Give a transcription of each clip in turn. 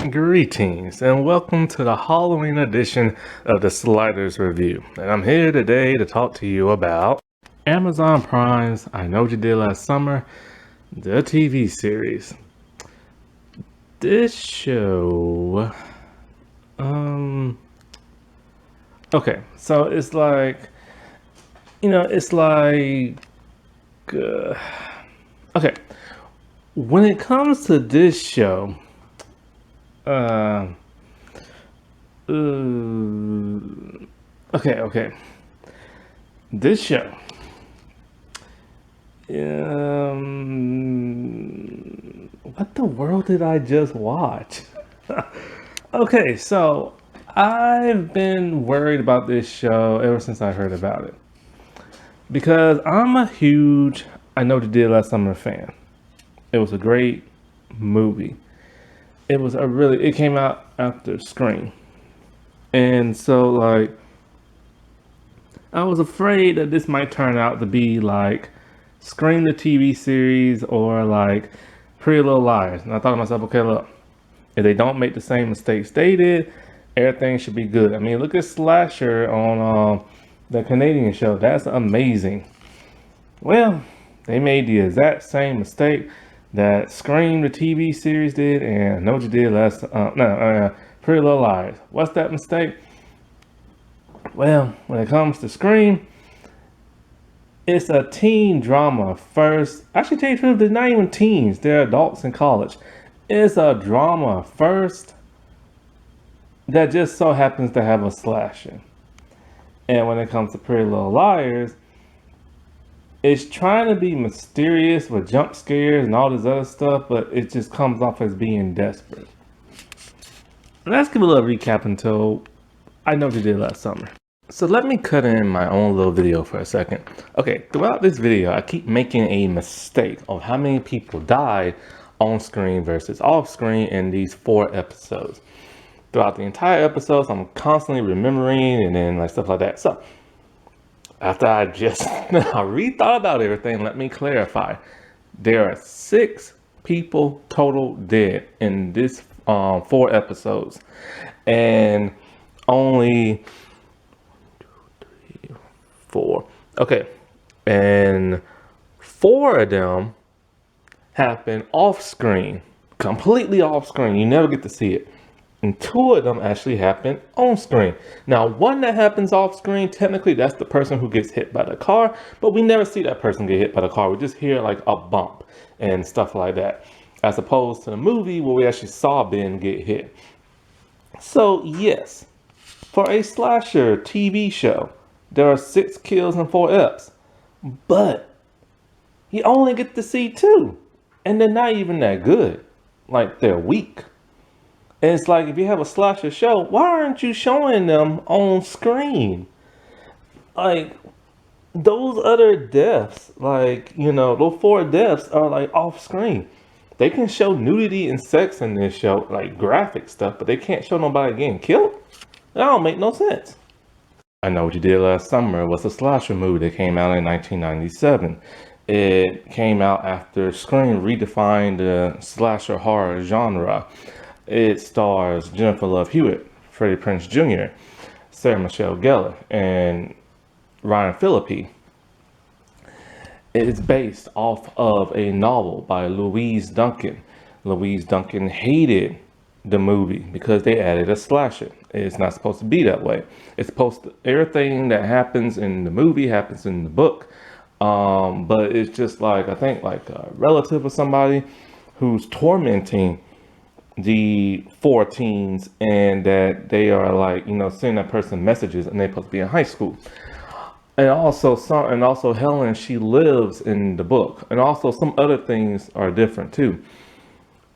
Greetings and welcome to the Halloween edition of the Sliders Review. And I'm here today to talk to you about Amazon Prime's I Know What You Did Last Summer, the TV series. This show, okay, so it's like, okay, when it comes to this show, okay. This show, what the world did I just watch? Okay, so I've been worried about this show ever since I heard about it. Because I'm a huge I Know What You Did Last Summer fan. It was a great movie. It came out after Scream. And so, like, I was afraid that this might turn out to be like Scream the TV series or like Pretty Little Liars. And I thought to myself, okay, look, if they don't make the same mistakes they did, everything should be good. I mean, look at Slasher on the Canadian show. That's amazing. Well, they made the exact same mistake that Scream the TV series did and Know What You Did Last Pretty Little Liars. What's that mistake? Well, when it comes to Scream, it's a teen drama first. Actually, tell you the truth, they're not even teens. They're adults in college. It's a drama first that just so happens to have a slasher. And when it comes to Pretty Little Liars, it's trying to be mysterious with jump scares and all this other stuff, but it just comes off as being desperate. Let's give a little recap until I Know What You Did Last Summer. So let me cut in my own little video for a second. Okay, throughout this video, I keep making a mistake of how many people died on screen versus off screen in these 4 episodes. Throughout the entire episodes, I'm constantly remembering and then like stuff like that. So after I rethought about everything, let me clarify. There are 6 people total dead in this 4 episodes. And only 4. Okay. And 4 of them happen off screen. Completely off screen. You never get to see it. And 2 of them actually happen on screen. Now, one that happens off screen, technically that's the person who gets hit by the car, but we never see that person get hit by the car. We just hear like a bump and stuff like that, as opposed to the movie where we actually saw Ben get hit. So yes, for a slasher TV show, there are 6 kills and 4 eps, but you only get to see 2, and they're not even that good. Like, they're weak. And it's like, if you have a slasher show, why aren't you showing them on screen? Like, those other deaths, like, those 4 deaths are like off screen. They can show nudity and sex in this show, like graphic stuff, but they can't show nobody getting killed. That don't make no sense. I Know What You Did Last Summer was a slasher movie that came out in 1997. It came out after Scream redefined the slasher horror genre. It stars Jennifer Love Hewitt, Freddie Prinze Jr., Sarah Michelle Gellar, and Ryan Phillippe. It is based off of a novel by Louise Duncan. Louise Duncan hated the movie because they added a slasher. It's not supposed to be that way. It's supposed to, everything that happens in the movie happens in the book. But it's just like, I think like a relative of somebody who's tormenting the 4 teens, and that they are like, sending that person messages, and they're supposed to be in high school. And also Helen, she lives in the book. And also some other things are different too.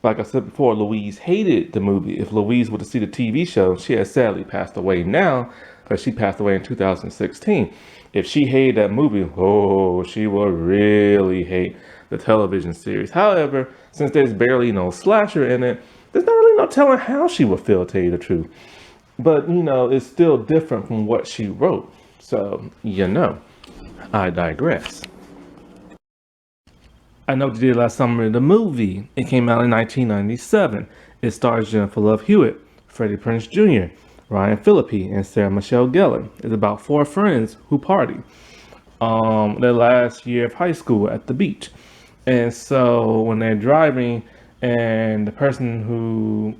Like I said before, Louise hated the movie. If Louise were to see the TV show, she has sadly passed away now, because she passed away in 2016. If she hated that movie, she would really hate the television series. However, since there's barely no slasher in it, there's not really no telling how she would feel, to tell you the truth. But, it's still different from what she wrote. So, I digress. I Know What You Did Last Summer, the movie. It came out in 1997. It stars Jennifer Love Hewitt, Freddie Prinze Jr., Ryan Phillippe, and Sarah Michelle Gellar. It's about four friends who party their last year of high school at the beach. And so when they're driving, and the person who's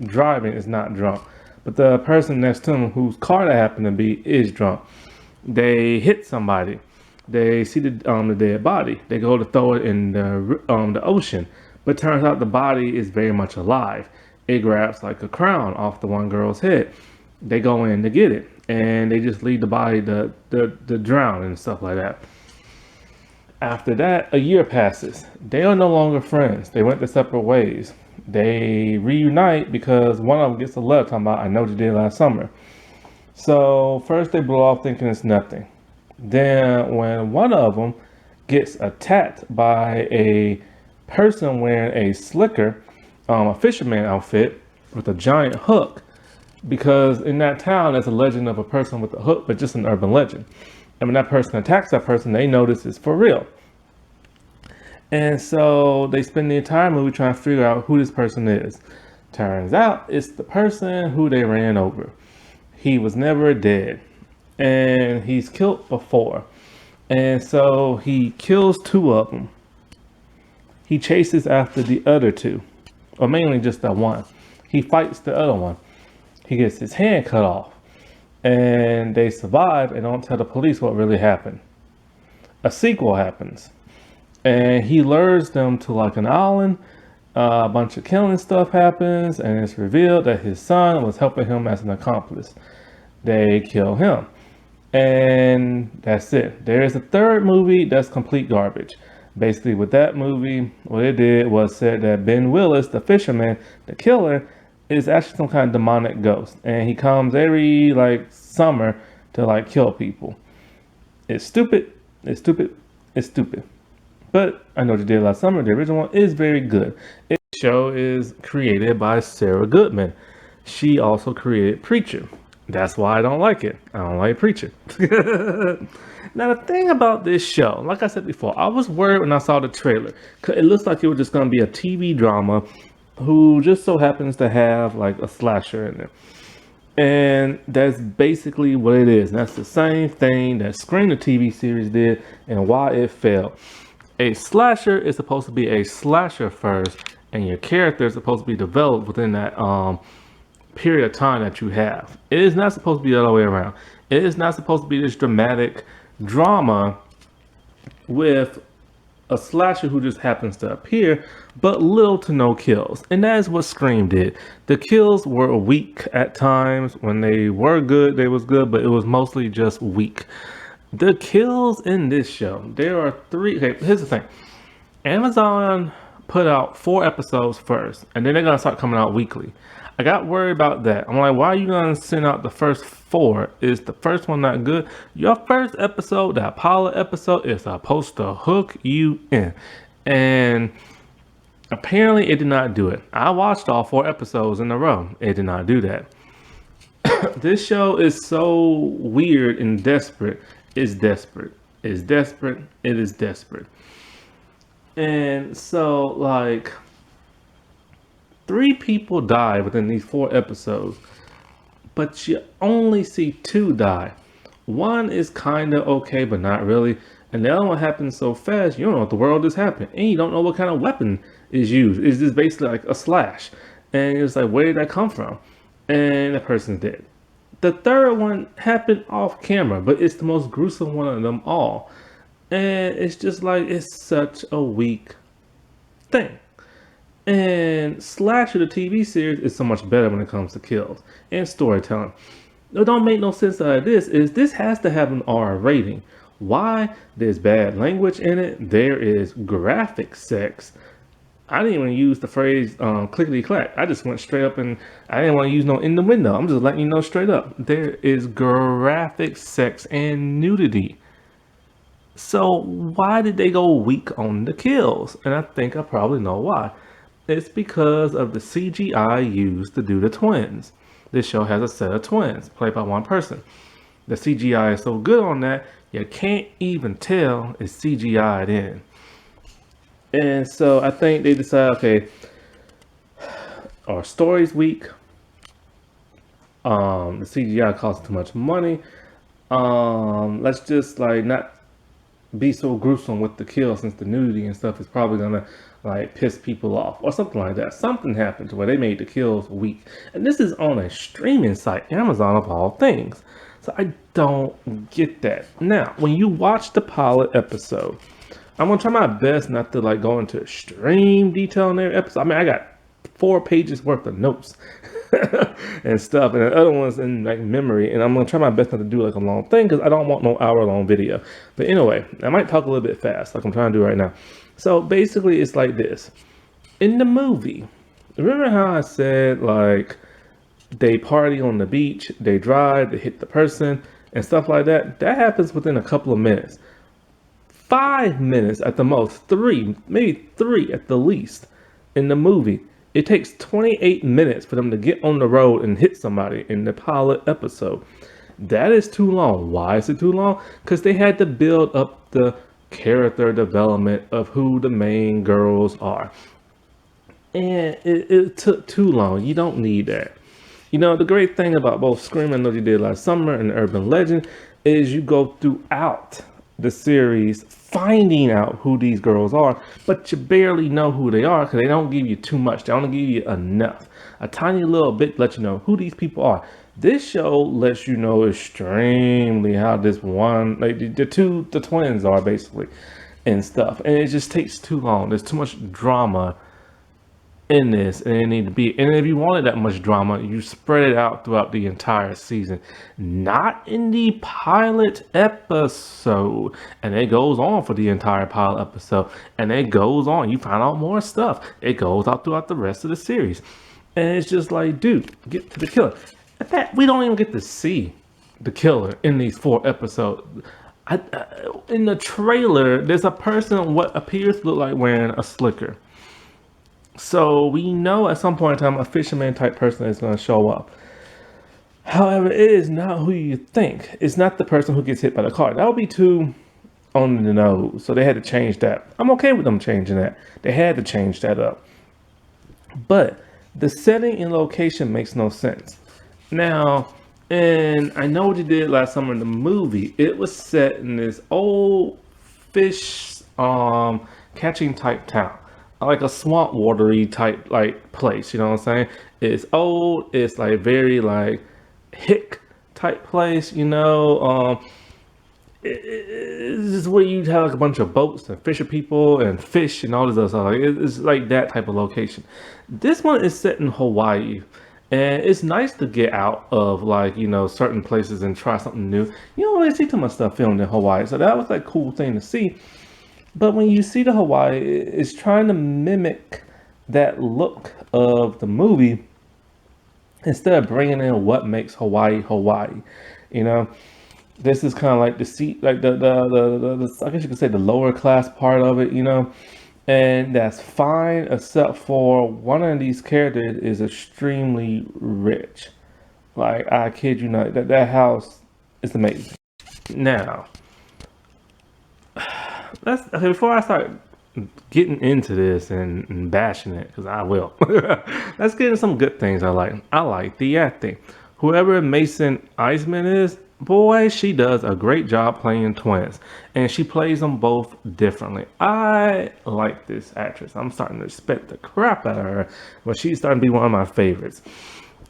driving is not drunk, but the person next to him whose car that happened to be is drunk. They hit somebody. They see the dead body. They go to throw it in the ocean, but turns out the body is very much alive. It grabs like a crown off the one girl's head. They go in to get it, and they just leave the body to drown and stuff like that. After that, a year passes. They are no longer friends. They went their separate ways. They reunite because one of them gets a letter talking about, "I know what you did last summer." So first they blow off thinking it's nothing. Then when one of them gets attacked by a person wearing a slicker, a fisherman outfit with a giant hook, because in that town there's a legend of a person with a hook, but just an urban legend. And when that person attacks that person, they notice it's for real. And so they spend the entire movie trying to figure out who this person is. Turns out it's the person who they ran over. He was never dead, and he's killed before. And so he kills two of them. He chases after the other two, or mainly just that one. He fights the other one. He gets his hand cut off, and they survive and don't tell the police what really happened. A sequel happens, and he lures them to like an island. A bunch of killing stuff happens, and it's revealed that his son was helping him as an accomplice. They kill him, and that's it. There is a third movie that's complete garbage. Basically, with that movie, what it did was said that Ben Willis, the fisherman, the killer, is actually some kind of demonic ghost, and he comes every like summer to like kill people. It's stupid. It's stupid. It's stupid. But I Know What You Did Last Summer, the original one, is very good. This show is created by Sarah Goodman. She also created Preacher. That's why I don't like it. I don't like Preacher. Now, the thing about this show, like I said before, I was worried when I saw the trailer. 'Cause it looks like it was just going to be a TV drama who just so happens to have like a slasher in it. And that's basically what it is. And that's the same thing that Scream, the TV series, did and why it failed. A slasher is supposed to be a slasher first, and your character is supposed to be developed within that period of time that you have. It is not supposed to be the other way around. It is not supposed to be this dramatic drama with a slasher who just happens to appear, but little to no kills. And that is what Scream did. The kills were weak at times. When they were good, they was good, but it was mostly just weak. The kills in this show, there are three. Okay, here's the thing. Amazon put out 4 episodes first, and then they're gonna start coming out weekly. I got worried about that. I'm like, why are you gonna send out the first 4? Is the first one not good? Your first episode, that pilot episode, is supposed to hook you in. And apparently it did not do it. I watched all 4 episodes in a row. It did not do that. This show is so weird and desperate. It's desperate. It's desperate. It is desperate. And so, like, 3 people die within these 4 episodes, but you only see 2 die. One is kind of okay, but not really. And the other one happens so fast, you don't know what the world just happened. And you don't know what kind of weapon is used. It's just basically like a slash. And it's like, where did that come from? And the person's dead. The third one happened off camera, but it's the most gruesome one of them all. And it's just like, it's such a weak thing. And Slasher, the TV series, is so much better when it comes to kills and storytelling. What don't make no sense out of this is this has to have an R rating. Why? There's bad language in it. There is graphic sex. I didn't even use the phrase clickety clack. I just went straight up, and I didn't want to use no in the window. I'm just letting you know straight up. There is graphic sex and nudity. So why did they go weak on the kills? And I think I probably know why. It's because of the CGI used to do the twins. This show has a set of twins played by one person. The CGI is so good on that, you can't even tell it's CGI'd in. And so I think they decide, okay, our story's weak. The CGI costs too much money. Let's just like not be so gruesome with the kill, since the nudity and stuff is probably gonna like piss people off or something like that. Something happened to where they made the kills weak, and this is on a streaming site, Amazon of all things. So I don't get that. Now, when you watch the pilot episode, I'm gonna try my best not to like go into extreme detail in every episode. I mean, I got 4 pages worth of notes and stuff, and the other ones in like memory. And I'm gonna try my best not to do like a long thing because I don't want no hour-long video. But anyway, I might talk a little bit fast, like I'm trying to do right now. So basically, it's like this. In the movie, remember how I said like they party on the beach, they drive, they hit the person, and stuff like that? That happens within a couple of minutes. 5 minutes at the most, 3, maybe 3 at the least in the movie. It takes 28 minutes for them to get on the road and hit somebody in the pilot episode. That is too long. Why is it too long? Because they had to build up the character development of who the main girls are. And it took too long. You don't need that. You know, the great thing about both Scream and What You Did Last Summer and Urban Legend is you go throughout the series finding out who these girls are, but you barely know who they are because they don't give you too much. They only give you enough. A tiny little bit to let you know who these people are. This show lets you know extremely how this one, like the twins are basically and stuff. And it just takes too long. There's too much drama in this, and it need to be. And if you wanted that much drama, you spread it out throughout the entire season, not in the pilot episode. And it goes on for the entire pilot episode, and it goes on. You find out more stuff. It goes out throughout the rest of the series, and it's just like, dude, get to the killer. In fact, we don't even get to see the killer in these 4 episodes. In the trailer, there's a person what appears to look like wearing a slicker. So we know at some point in time a fisherman type person is going to show up. However, it is not who you think. It's not the person who gets hit by the car. That would be too on the nose. So they had to change that. I'm okay with them changing that. They had to change that up. But the setting and location makes no sense. Now, and I know what you did last summer in the movie. It was set in this old fish catching type town. Like a swamp watery type like place, you know what I'm saying? It's old, it's like very like hick type place, you know. It's just where you have like a bunch of boats and fisher people and fish and all this other stuff. Like it's like that type of location. This one is set in Hawaii, and it's nice to get out of like, you know, certain places and try something new. You don't really see too much stuff filmed in Hawaii, so that was like a cool thing to see. But when you see the Hawaii, it's trying to mimic that look of the movie instead of bringing in what makes Hawaii Hawaii. You know, this is kind of like the seat, like the I guess you could say the lower class part of it. You know, and that's fine except for one of these characters is extremely rich. Like I kid you not, that house is amazing. Now. Okay, before I start getting into this and bashing it, because I will, let's get into some good things I like. I like the acting. Whoever Mason Eisman is, boy, she does a great job playing twins. And she plays them both differently. I like this actress. I'm starting to respect the crap out of her. But she's starting to be one of my favorites.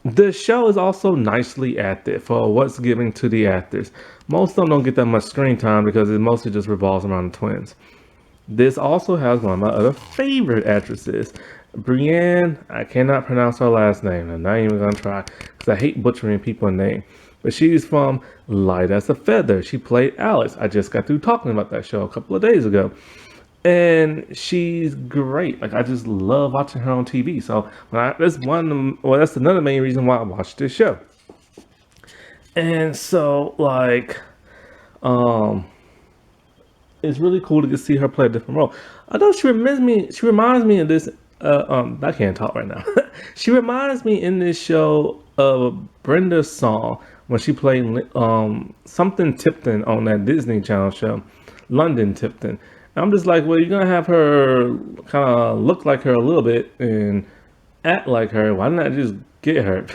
The show is also nicely acted for what's given to the actors. Most of them don't get that much screen time because it mostly just revolves around the twins. This also has one of my other favorite actresses, Brienne. I cannot pronounce her last name. I'm not even going to try because I hate butchering people's names. But she's from Light as a Feather. She played Alice. I just got through talking about that show a couple of days ago. And she's great. Like I just love watching her on TV. So that's another main reason why I watched this show. And so like, it's really cool to see her play a different role. Although she reminds me of this I can't talk right now. She reminds me in this show of Brenda Song when she played something Tipton on that Disney Channel show, London Tipton. I'm just like, well, you're gonna have her kind of look like her a little bit and act like her. Why not just get her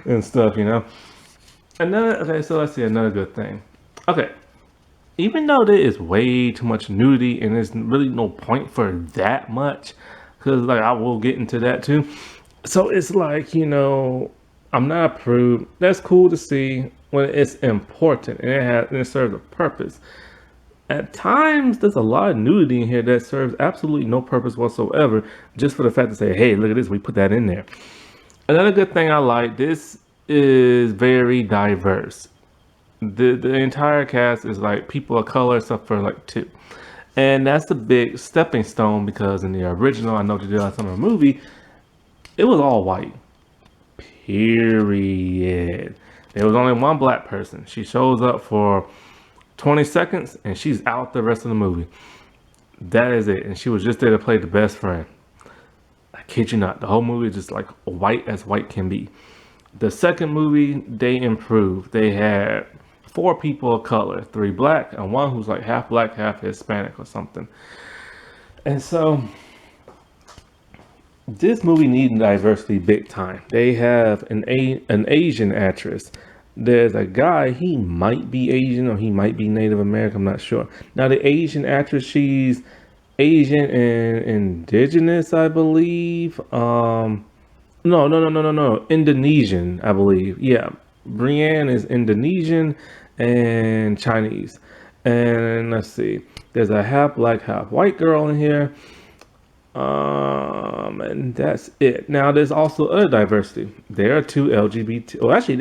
and stuff, you know? Another okay, so let's see another good thing. Okay, even though there is way too much nudity and there's really no point for that much, because like I will get into that too. So it's like, I'm not a prude. That's cool to see when it's important and it serves a purpose. At times, there's a lot of nudity in here that serves absolutely no purpose whatsoever, just for the fact to say, "Hey, look at this, we put that in there." Another good thing I like, this is very diverse. The entire cast is like people of color except for like two. And that's the big stepping stone because in the original, I know they did on some of the movie, it was all white. Period. There was only one black person. She shows up for 20 seconds and she's out the rest of the movie. That is it. And she was just there to play the best friend. I kid you not. The whole movie is just like white as white can be. The second movie, they improved. They had four people of color, three black, and one who's like half black, half Hispanic or something. And so this movie needed diversity big time. They have an Asian actress. There's a guy, he might be Asian or he might be Native American, I'm not sure. Now the Asian actress, she's Asian and indigenous, I believe. No. Indonesian, I believe. Yeah. Brienne is Indonesian and Chinese. And let's see. There's a half black, half white girl in here. And that's it. Now there's also other diversity. There are two LGBT. Well, actually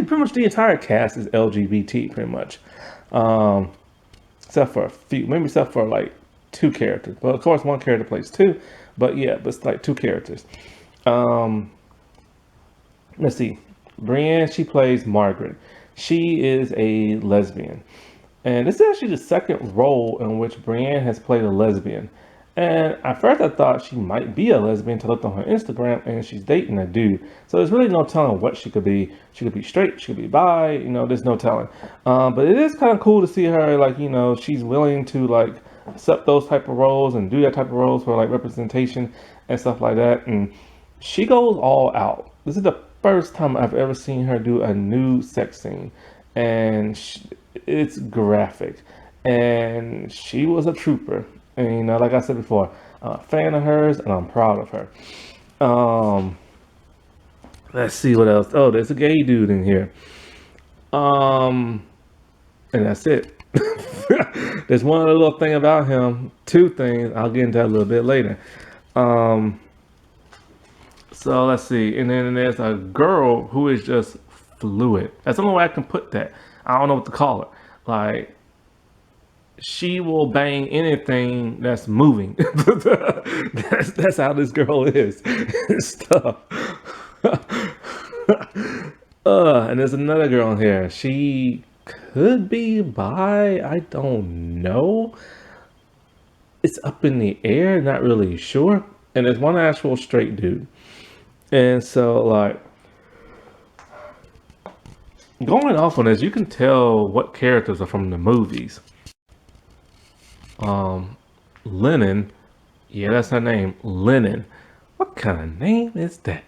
pretty much the entire cast is LGBT, pretty much. Except for a few, maybe except for like two characters. But of course, one character plays two. But yeah, but it's like two characters. Let's see. Brienne, she plays Margaret. She is a lesbian. And this is actually the second role in which Brienne has played a lesbian. And at first I thought she might be a lesbian until I looked on her Instagram and she's dating a dude. So there's really no telling what she could be. She could be straight, she could be bi, there's no telling. But it is kind of cool to see her, like, she's willing to like accept those type of roles and do that type of roles for like representation and stuff like that. And she goes all out. This is the first time I've ever seen her do a nude sex scene. And it's graphic. And she was a trooper. And, like I said before, I'm a fan of hers and I'm proud of her. Let's see what else. Oh, there's a gay dude in here. And that's it. There's one other little thing about him. Two things. I'll get into that a little bit later. So let's see. And then there's a girl who is just fluid. That's the only way I can put that. I don't know what to call it. Like, she will bang anything that's moving. that's how this girl is. Stuff. And there's another girl in here. She could be bi. I don't know. It's up in the air. Not really sure. And there's one actual straight dude. And so, like, going off on this, you can tell what characters are from the movies. Lennon, yeah, that's her name, Lennon. What kind of name is that?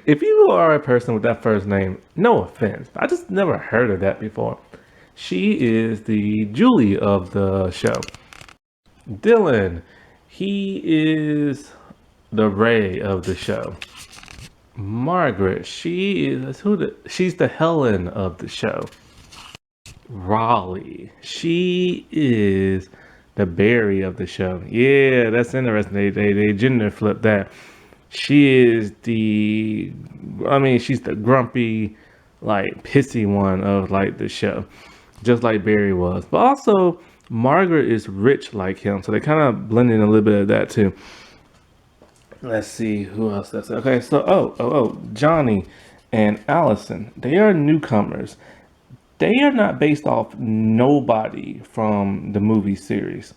If you are a person with that first name, no offense, I just never heard of that before. She is the Julie of the show. Dylan, he is the Ray of the show. Margaret, she's the Helen of the show. Raleigh, she is the Barry of the show. Yeah, that's interesting. They gender flip that. She's the grumpy, like pissy one of like the show, just like Barry was. But also Margaret is rich like him, so they kind of blend in a little bit of that too. Let's see who else that's okay. So Johnny and Allison, they are newcomers. They are not based off nobody from the movie series.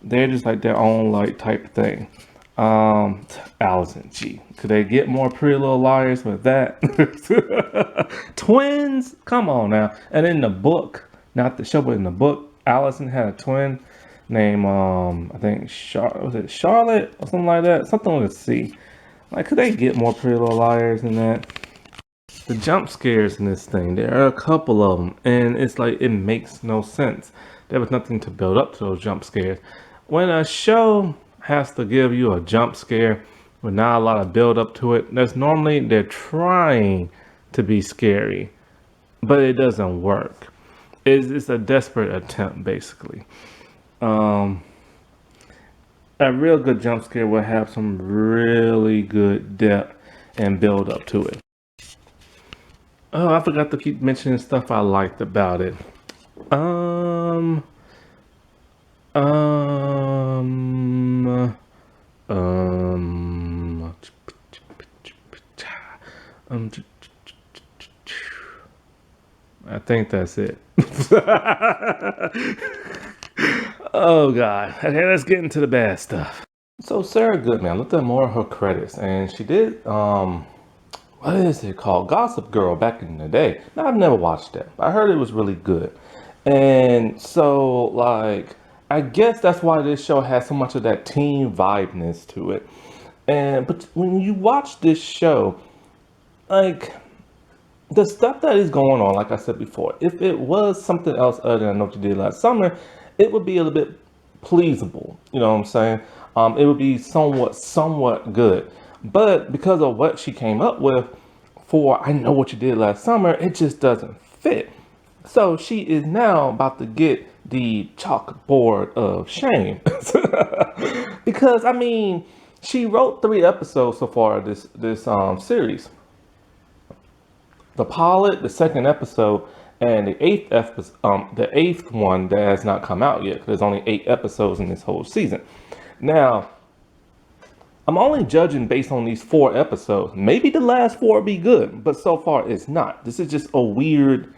They're just like their own like type thing. Allison, gee, could they get more Pretty Little Liars with that? Twins, come on now. And in the book, not the show, but in the book, Allison had a twin named I think was it Charlotte or something like that, something with a C. Like, could they get more Pretty Little Liars than that? The jump scares in this thing, there are a couple of them, and it's like it makes no sense. There was nothing to build up to those jump scares. When a show has to give you a jump scare with not a lot of build up to it, that's normally they're trying to be scary, but it doesn't work. It's a desperate attempt, basically. Um, a real good jump scare will have some really good depth and build up to it. Oh, I forgot to keep mentioning stuff I liked about it. Um, um, um, um, I think that's it. Oh God. Okay, let's get into the bad stuff. So Sarah Goodman, I looked at more of her credits, and she did what is it called? Gossip Girl back in the day. Now I've never watched that. I heard it was really good. And so like I guess that's why this show has so much of that teen vibeness to it. And but when you watch this show, like the stuff that is going on, like I said before, if it was something else other than I Know What You Did Last Summer, it would be a little bit pleasable. You know what I'm saying? It would be somewhat good. But because of what she came up with for I Know What You Did Last Summer, it just doesn't fit. So she is now about to get the chalkboard of shame. Because I mean, she wrote 3 episodes so far of this series. The pilot, the second episode, and the eighth one that has not come out yet. There's only 8 episodes in this whole season. Now, I'm only judging based on these 4 episodes. Maybe the last 4 will be good, but so far it's not. This is just a weird,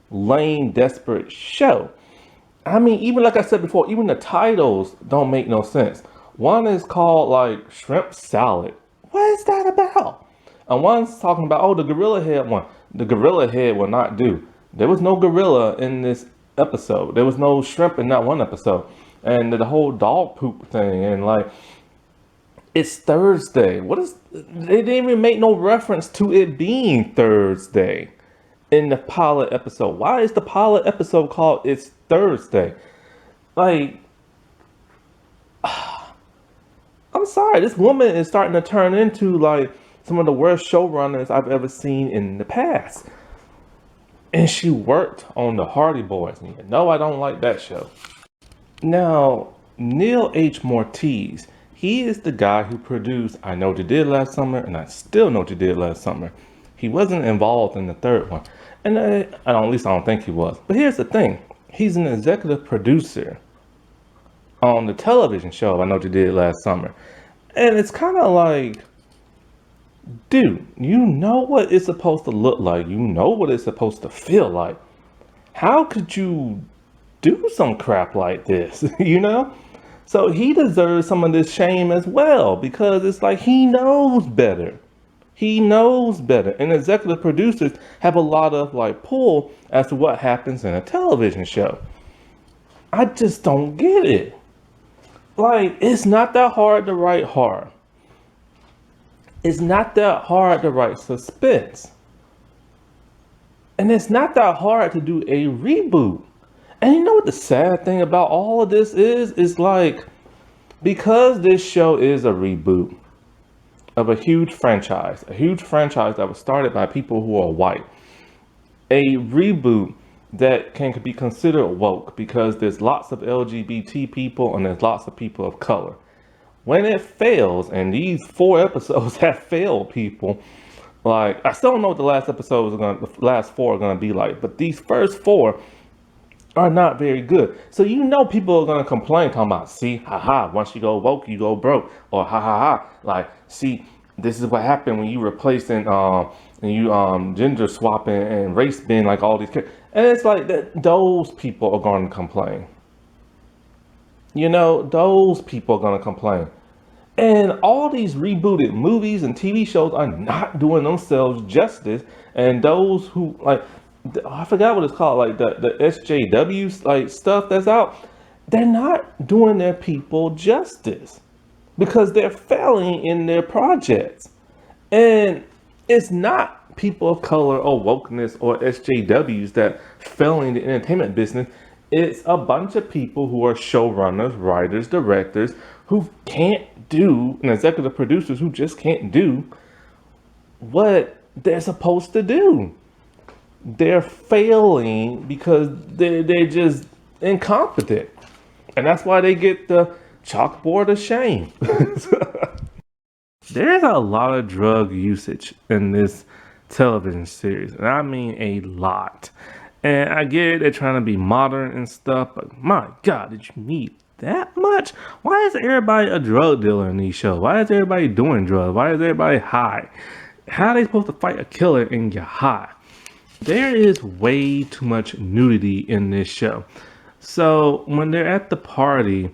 lame, desperate show. I mean, even like I said before, even the titles don't make no sense. One is called like shrimp salad. What is that about? And one's talking about, oh, the gorilla head one. The gorilla head will not do. There was no gorilla in this episode. There was no shrimp in that one episode. And the whole dog poop thing. And like, it's Thursday. They didn't even make no reference to it being Thursday in the pilot episode. Why is the pilot episode called It's Thursday? Like, I'm sorry. This woman is starting to turn into like some of the worst showrunners I've ever seen in the past. And she worked on the Hardy Boys. And you know I don't like that show. Now, Neil H. Mortiz, he is the guy who produced I Know What You Did Last Summer and I Still Know What You Did Last Summer. He wasn't involved in the third one. And at least I don't think he was. But here's the thing. He's an executive producer on the television show I Know What You Did Last Summer. And it's kind of like, dude, you know what it's supposed to look like. You know what it's supposed to feel like. How could you do some crap like this, you know? So he deserves some of this shame as well, because it's like he knows better. He knows better. And executive producers have a lot of like pull as to what happens in a television show. I just don't get it. Like, it's not that hard to write horror. It's not that hard to write suspense. And it's not that hard to do a reboot. And you know what the sad thing about all of this is? It's like, because this show is a reboot of a huge franchise that was started by people who are white, a reboot that can be considered woke because there's lots of LGBT people and there's lots of people of color. When it fails, and these 4 episodes have failed people, like, I still don't know what the last 4 are gonna be like, but these first 4 are not very good. So you know people are gonna complain, talking about, see, haha, once you go woke, you go broke, or ha ha ha, like, see, this is what happened when you replacing and you gender swapping and race being like all these, and it's like that those people are going to complain. You know, those people are gonna complain. And all these rebooted movies and TV shows are not doing themselves justice. And those who like, I forgot what it's called, like the SJWs like stuff that's out, they're not doing their people justice because they're failing in their projects. And it's not people of color or wokeness or SJWs that failing in the entertainment business. It's a bunch of people who are showrunners, writers, directors who can't do, and executive producers who just can't do what they're supposed to do. They're failing because they're just incompetent. And that's why they get the chalkboard of shame. There's a lot of drug usage in this television series, and I mean a lot. And I get it, they're trying to be modern and stuff, but my God, did you need that much? Why is everybody a drug dealer in these shows? Why is everybody doing drugs? Why is everybody high? How are they supposed to fight a killer and get high? There is way too much nudity in this show. So when they're at the party,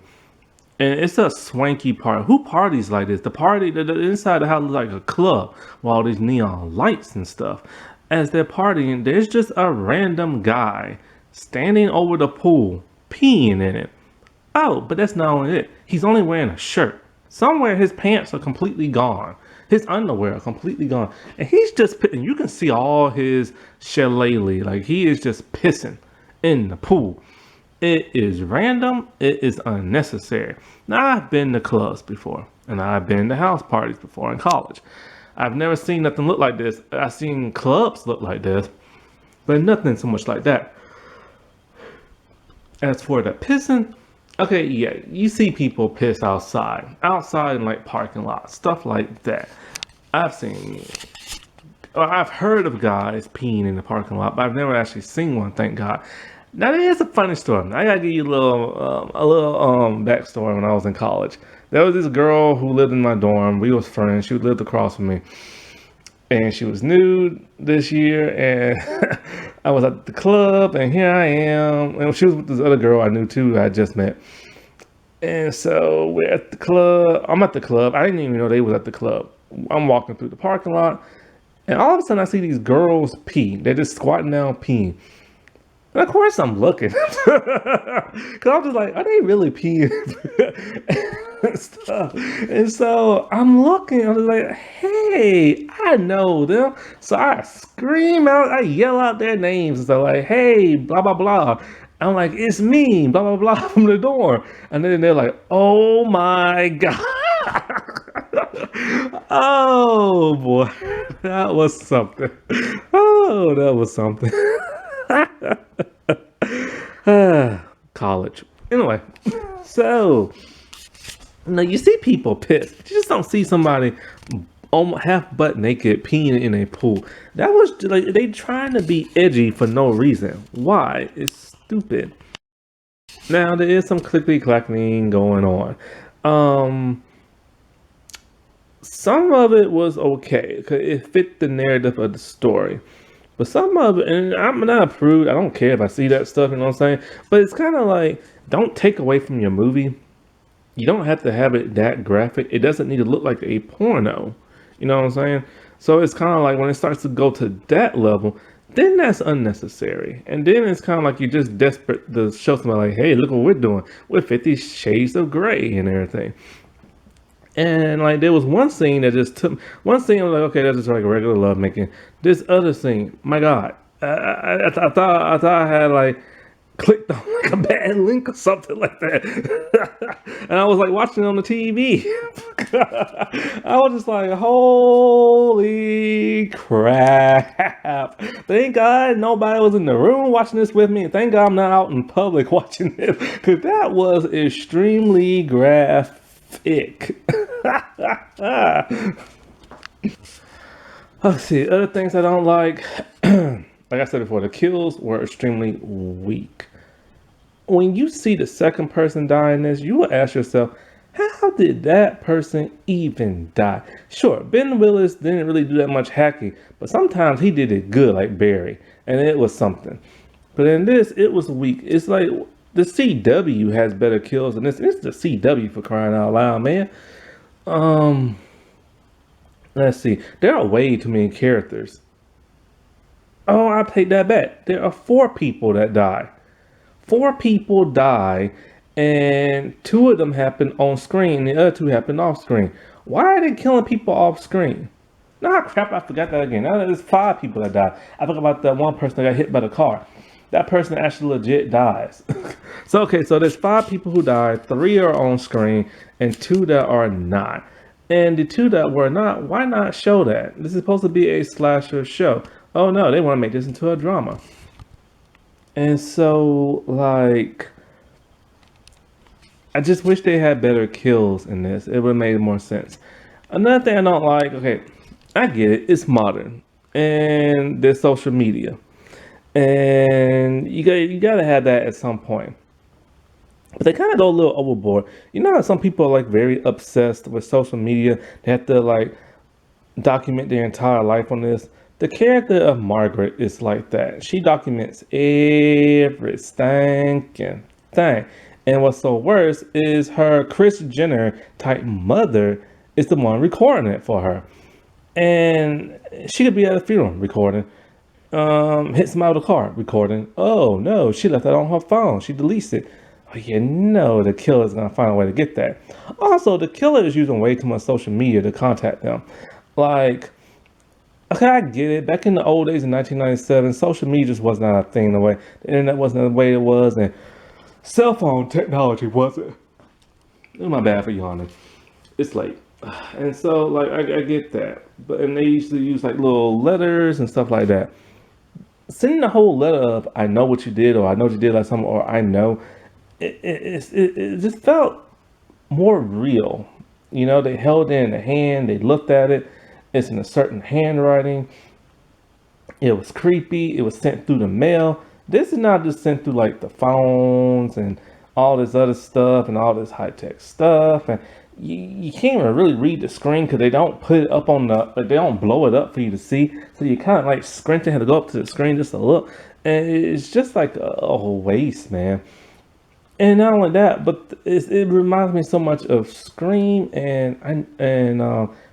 and it's a swanky party. Who parties like this? The party, the inside of the house looks like a club with all these neon lights and stuff. As they're partying, there's just a random guy standing over the pool, peeing in it. Oh, but that's not only it. He's only wearing a shirt. Somewhere his pants are completely gone. His underwear are completely gone. And he's just, and you can see all his shillelagh. Like he is just pissing in the pool. It is random. It is unnecessary. Now, I've been to clubs before, and I've been to house parties before in college. I've never seen nothing look like this. I've seen clubs look like this, but nothing so much like that. As for the pissing, okay, yeah, you see people piss outside in like parking lots, stuff like that. I've seen, or I've heard of guys peeing in the parking lot, but I've never actually seen one, thank God. Now there's a funny story. I gotta give you a little backstory. When I was in college, there was this girl who lived in my dorm. We was friends. She lived across from me, and she was nude this year. And I was at the club, and here I am. And she was with this other girl I knew too. I just met. And so we're at the club. I'm at the club. I didn't even know they was at the club. I'm walking through the parking lot, and all of a sudden I see these girls pee. They're just squatting down peeing. And of course I'm looking. Because I'm just like, are they really peeing? and stuff. And so I'm looking. I'm just like, hey, I know them. So I scream out, I yell out their names. And so like, hey, blah, blah, blah. I'm like, it's me, blah, blah, blah, from the door. And then they're like, oh my God. Oh boy, that was something. Oh, that was something. College. Anyway, so now you see people piss. You just don't see somebody half butt naked peeing in a pool. That was like they trying to be edgy for no reason. Why? It's stupid. Now there is some clickety clacking going on. Some of it was okay because it fit the narrative of the story. But some of it, and I'm not a prude, I don't care if I see that stuff, you know what I'm saying? But it's kind of like, don't take away from your movie. You don't have to have it that graphic. It doesn't need to look like a porno. You know what I'm saying? So it's kind of like when it starts to go to that level, then that's unnecessary. And then it's kind of like you're just desperate to show somebody like, hey, look what we're doing. We're 50 Shades of Grey and everything. And like there was one scene that just took one scene. I was like, okay, that's just like a regular love making. This other scene, my God, I thought I had like clicked on like a bad link or something like that, and I was like watching it on the TV. I was just like, holy crap! Thank God nobody was in the room watching this with me, and thank God I'm not out in public watching this because that was extremely graphic. Let's see, other things I don't like. Like I said before, the kills were extremely weak. When you see the second person die in this, you will ask yourself, how did that person even die? Sure, Ben Willis didn't really do that much hacking, but sometimes he did it good, like Barry, and it was something. But in this, it was weak. It's like The CW has better kills than this. It's the CW, for crying out loud, man. Um, let's see. There are way too many characters. Oh, I take that back. There are 4 people that die. 4 people die, and 2 of them happen on screen. The other 2 happen off screen. Why are they killing people off screen? Nah, crap, I forgot that again. Now there's 5 people that died. I forgot about that one person that got hit by the car. That person actually legit dies. So, okay, so there's 5 people who died. 3 are on screen, and 2 that are not. And the 2 that were not, why not show that? This is supposed to be a slasher show. Oh no, they want to make this into a drama. And so, like, I just wish they had better kills in this. It would have made more sense. Another thing I don't like, okay, I get it, it's modern. And there's social media. And you gotta have that at some point. But they kind of go a little overboard. You know how some people are like very obsessed with social media? They have to like document their entire life on this. The character of Margaret is like that. She documents every stinking thing. And what's so worse is her Kris Jenner type mother is the one recording it for her. And she could be at a funeral recording. Hit somebody with a car recording. Oh no, she left that on her phone. She deletes it. Oh, you know the killer is gonna find a way to get that. Also, the killer is using way too much social media to contact them. Like, okay, I get it. Back in the old days in 1997, social media just was not a thing. The internet wasn't the way it was, and cell phone technology wasn't. Oh, my bad for yawning. It's late, and so like I get that, but and they used to use like little letters and stuff like that. Sending the whole letter of "I know what you did" or "I know what you did like something" or "I know," it just felt more real. You know, they held it in the hand, they looked at it. It's in a certain handwriting. It was creepy. It was sent through the mail. This is not just sent through like the phones and all this other stuff and all this high tech stuff. And you can't even really read the screen because they don't put it up on they don't blow it up for you to see. So you kind of like squinting, have to go up to the screen just to look. And it's just like a waste, man. And not only that, but it reminds me so much of Scream and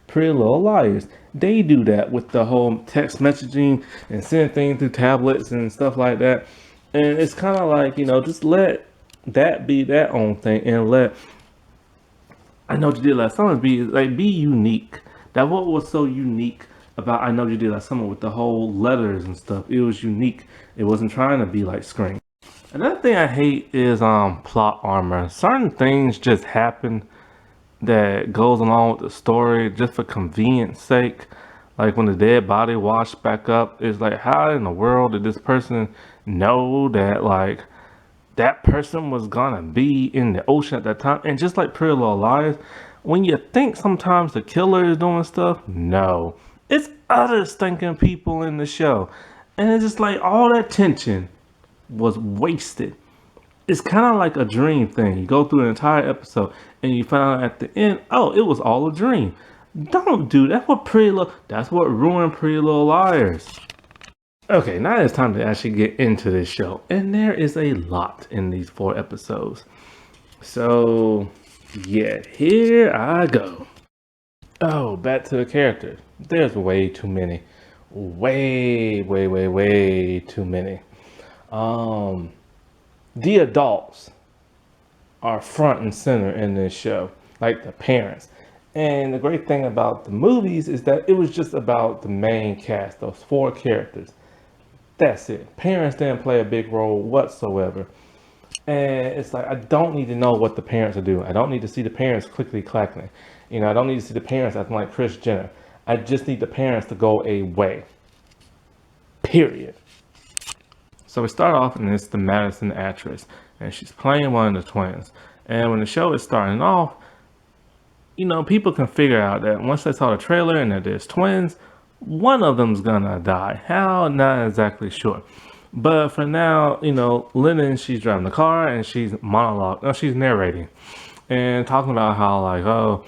Pretty Little Liars. They do that with the whole text messaging and sending things through tablets and stuff like that. And it's kind of like, you know, just let that be that own thing and let I Know What You Did Last Summer be unique. That what was so unique about I Know What You Did Last Summer with the whole letters and stuff. It was unique. It wasn't trying to be like Scream. Another thing I hate is plot armor. Certain things just happen that goes along with the story just for convenience sake. Like when the dead body washed back up, it's like, how in the world did this person know that like that person was gonna be in the ocean at that time? And just like Pretty Little Liars, when you think sometimes the killer is doing stuff, no, it's other stinking people in the show. And it's just like all that tension was wasted. It's kind of like a dream thing. You go through an entire episode and you find out at the end, oh, it was all a dream. Don't do that. That's what ruined Pretty Little Liars. Okay, now it's time to actually get into this show. And there is a lot in these 4 episodes. So, yeah, here I go. Oh, back to the characters. There's way too many. Way too many. The adults are front and center in this show, like the parents. And the great thing about the movies is that it was just about the main cast, those 4 characters. That's it. Parents didn't play a big role whatsoever. And it's like, I don't need to know what the parents are doing. I don't need to see the parents clickety clacking. You know, I don't need to see the parents acting like Kris Jenner. I just need the parents to go away. Period. So we start off, and it's the Madison actress, and she's playing one of the twins. And when the show is starting off, you know, people can figure out that once they saw the trailer and that there's twins, one of them's gonna die. How? Not exactly sure. But for now, you know, Lennon, she's driving the car and she's she's narrating and talking about how like, oh,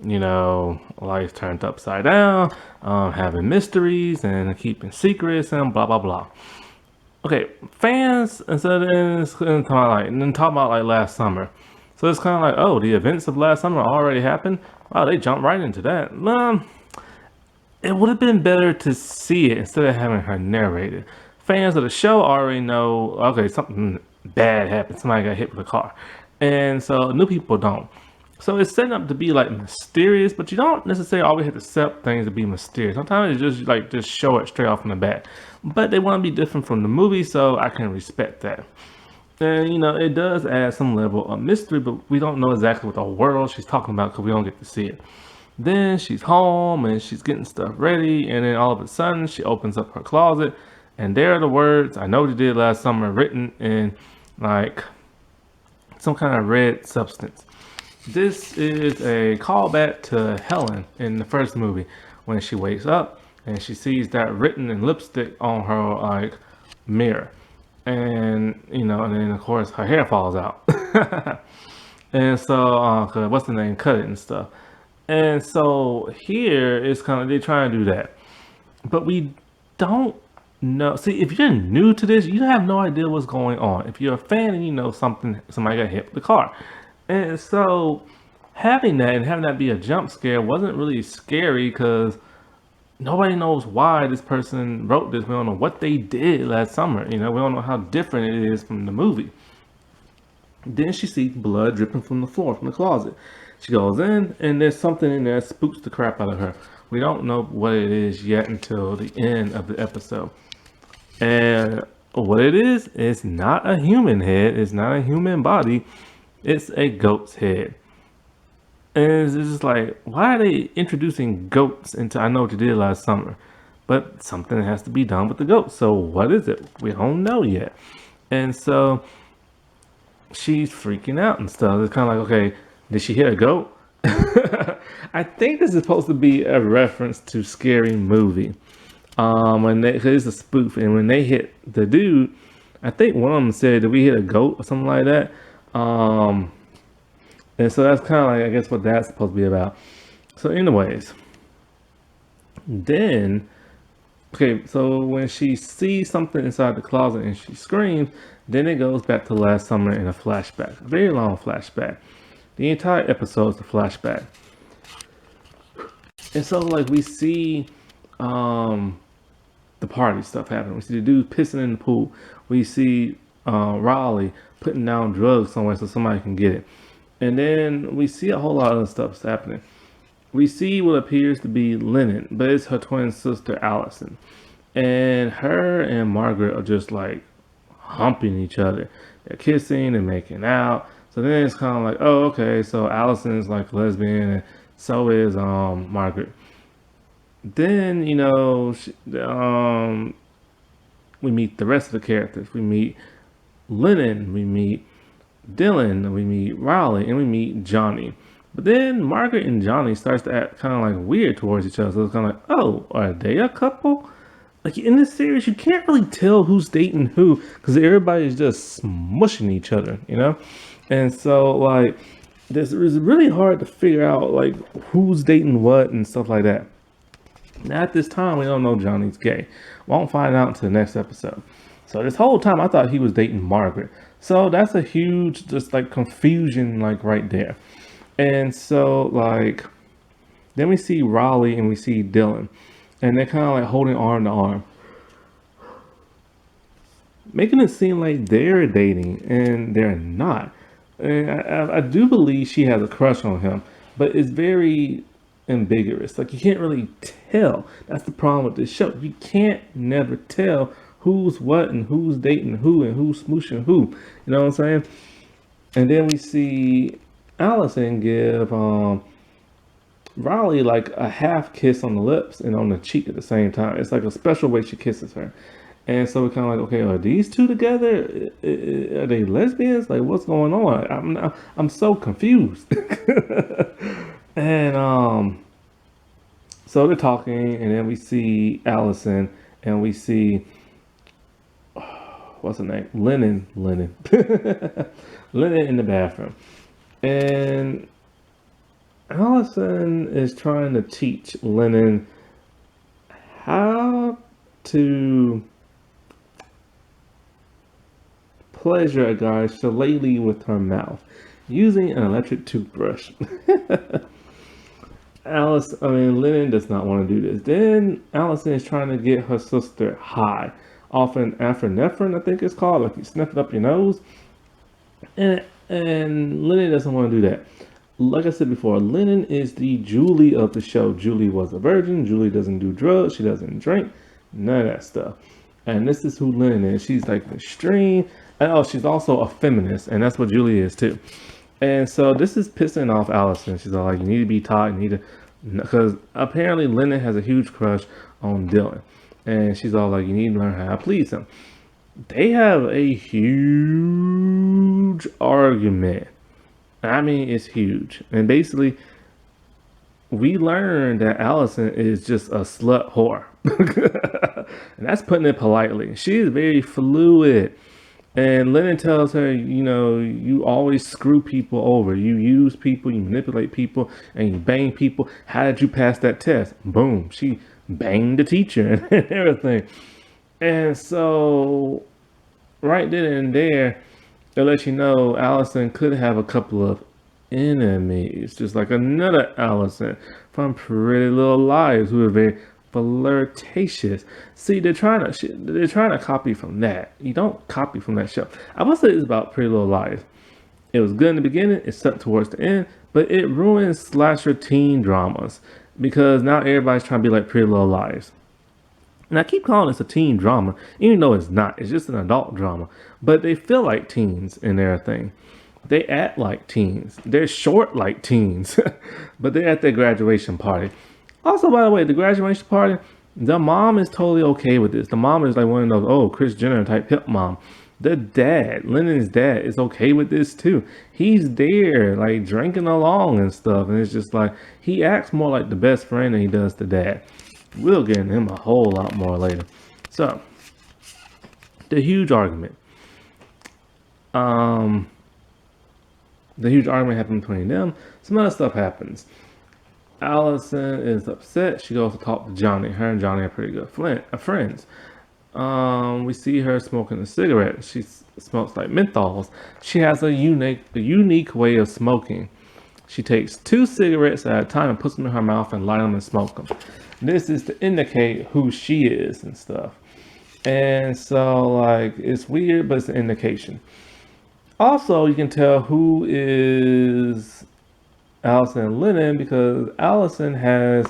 you know, life turned upside down, having mysteries and keeping secrets and blah blah blah. okay, fans instead of talking about like last summer. So it's kind of like, oh, the events of last summer already happened. Wow, they jumped right into that. It would have been better to see it instead of having her narrate it. Fans of the show already know, okay, something bad happened. Somebody got hit with a car. And so new people don't. So it's setting up to be like mysterious, but you don't necessarily always have to set up things to be mysterious. Sometimes it's just like just show it straight off in the bat. But they want to be different from the movie, so I can respect that. And it does add some level of mystery, but we don't know exactly what the world she's talking about because we don't get to see it. Then she's home and she's getting stuff ready, and then all of a sudden she opens up her closet, and there are the words "I know what you did last summer" written in like some kind of red substance. This is a callback to Helen in the first movie when she wakes up and she sees that written in lipstick on her like mirror, and and then of course her hair falls out, and so what's the name, cut it and stuff. And so here it's kind of they try to do that, but we don't know. See, if you're new to this, you have no idea what's going on. If you're a fan and you know somebody got hit with the car, and so having that and having that be a jump scare wasn't really scary because nobody knows why this person wrote this. We don't know what they did last summer. We don't know how different it is from the movie. Then she sees blood dripping from the floor, from the closet. She goes in, and there's something in there that spooks the crap out of her. We don't know what it is yet until the end of the episode. And what it is, it's not a human head, it's not a human body, it's a goat's head. And it's just like, why are they introducing goats into I Know What You Did Last Summer? But something has to be done with the goats. So what is it? We don't know yet. And so she's freaking out and stuff. It's kind of like, okay, did she hit a goat? I think this is supposed to be a reference to Scary Movie. When cause it's a spoof, and when they hit the dude, I think one of them said, "Did we hit a goat?" or something like that. And so that's kind of like, I guess, what that's supposed to be about. So, anyways, then okay, so when she sees something inside the closet and she screams, then it goes back to last summer in a flashback, a very long flashback. The entire episode is a flashback. And so like we see the party stuff happening. We see the dude pissing in the pool. We see Raleigh putting down drugs somewhere so somebody can get it. And then we see a whole lot of stuff happening. We see what appears to be Lennon, but it's her twin sister Allison. And her and Margaret are just like humping each other. They're kissing and making out. So then it's kind of like, oh, okay, so Allison is like a lesbian, and so is Margaret. Then we meet the rest of the characters. We meet Lennon, we meet Dylan, we meet Riley, and we meet Johnny. But then Margaret and Johnny starts to act kind of like weird towards each other. So it's kind of like, oh, are they a couple? Like in this series, you can't really tell who's dating who because everybody's just smushing each other, And so like, it's really hard to figure out like who's dating what and stuff like that. Now at this time, we don't know Johnny's gay. Won't find out until the next episode. So this whole time, I thought he was dating Margaret. So that's a huge, just like confusion, like right there. And so like, then we see Raleigh and we see Dylan, and they're kind of like holding arm to arm, making it seem like they're dating, and they're not. And I do believe she has a crush on him, but it's very ambiguous. Like you can't really tell. That's the problem with this show. You can't never tell who's what and who's dating who and who's smooshing who. You know what I'm saying? And then we see Allison give Riley like a half kiss on the lips and on the cheek at the same time. It's like a special way she kisses her. And so we're kind of like, okay, are these two together? Are they lesbians? Like, what's going on? I'm so confused. And so they're talking, and then we see Allison, and we see what's her name? Lennon, Lennon in the bathroom, and Allison is trying to teach Lennon how to pleasure a guy's shillelagh with her mouth using an electric toothbrush. Lennon does not want to do this. Then Allison is trying to get her sister high off an epinephrine, I think it's called. Like you sniff it up your nose. And Lennon doesn't want to do that. Like I said before, Lennon is the Julie of the show. Julie was a virgin. Julie doesn't do drugs. She doesn't drink. None of that stuff. And this is who Lennon is. She's like extreme. And oh, she's also a feminist. And that's what Julie is too. And so this is pissing off Allison. She's all like, you need to be taught. You need to, because apparently Lennon has a huge crush on Dylan. And she's all like, you need to learn how to please him. They have a huge argument. I mean, it's huge. And basically, we learned that Allison is just a slut whore. And that's putting it politely. She is very fluid. And Lennon tells her, you know, you always screw people over. You use people, you manipulate people, and you bang people. How did you pass that test? Boom. She banged the teacher and everything. And so, right then and there, it lets you know Allison could have a couple of enemies, just like another Allison from Pretty Little Liars, who are very flirtatious. See, they're trying to copy from that. You don't copy from that show. I will say this about Pretty Little Liars: it was good in the beginning, it sucked towards the end, but it ruins slasher teen dramas because now everybody's trying to be like Pretty Little Liars. And I keep calling this a teen drama, even though it's not. It's just an adult drama. But they feel like teens in their thing. They act like teens. They're short like teens. But they're at their graduation party. Also, by the way, the graduation party, the mom is totally okay with this. The mom is like one of those, oh, Kris Jenner type hip mom. The dad, Lennon's dad, is okay with this too. He's there, like drinking along and stuff. And it's just like, he acts more like the best friend than he does the dad. We'll get into him a whole lot more later. So, the huge argument. The huge argument happened between them. Some other stuff happens. Allison is upset. She goes to talk to Johnny. Her and Johnny are pretty good friends. We see her smoking a cigarette. She smokes like menthols. She has a unique way of smoking. She takes 2 cigarettes at a time and puts them in her mouth and light them and smoke them. This is to indicate who she is and stuff. And so, like, it's weird, but it's an indication. Also, you can tell who is Allison and Lennon because Allison has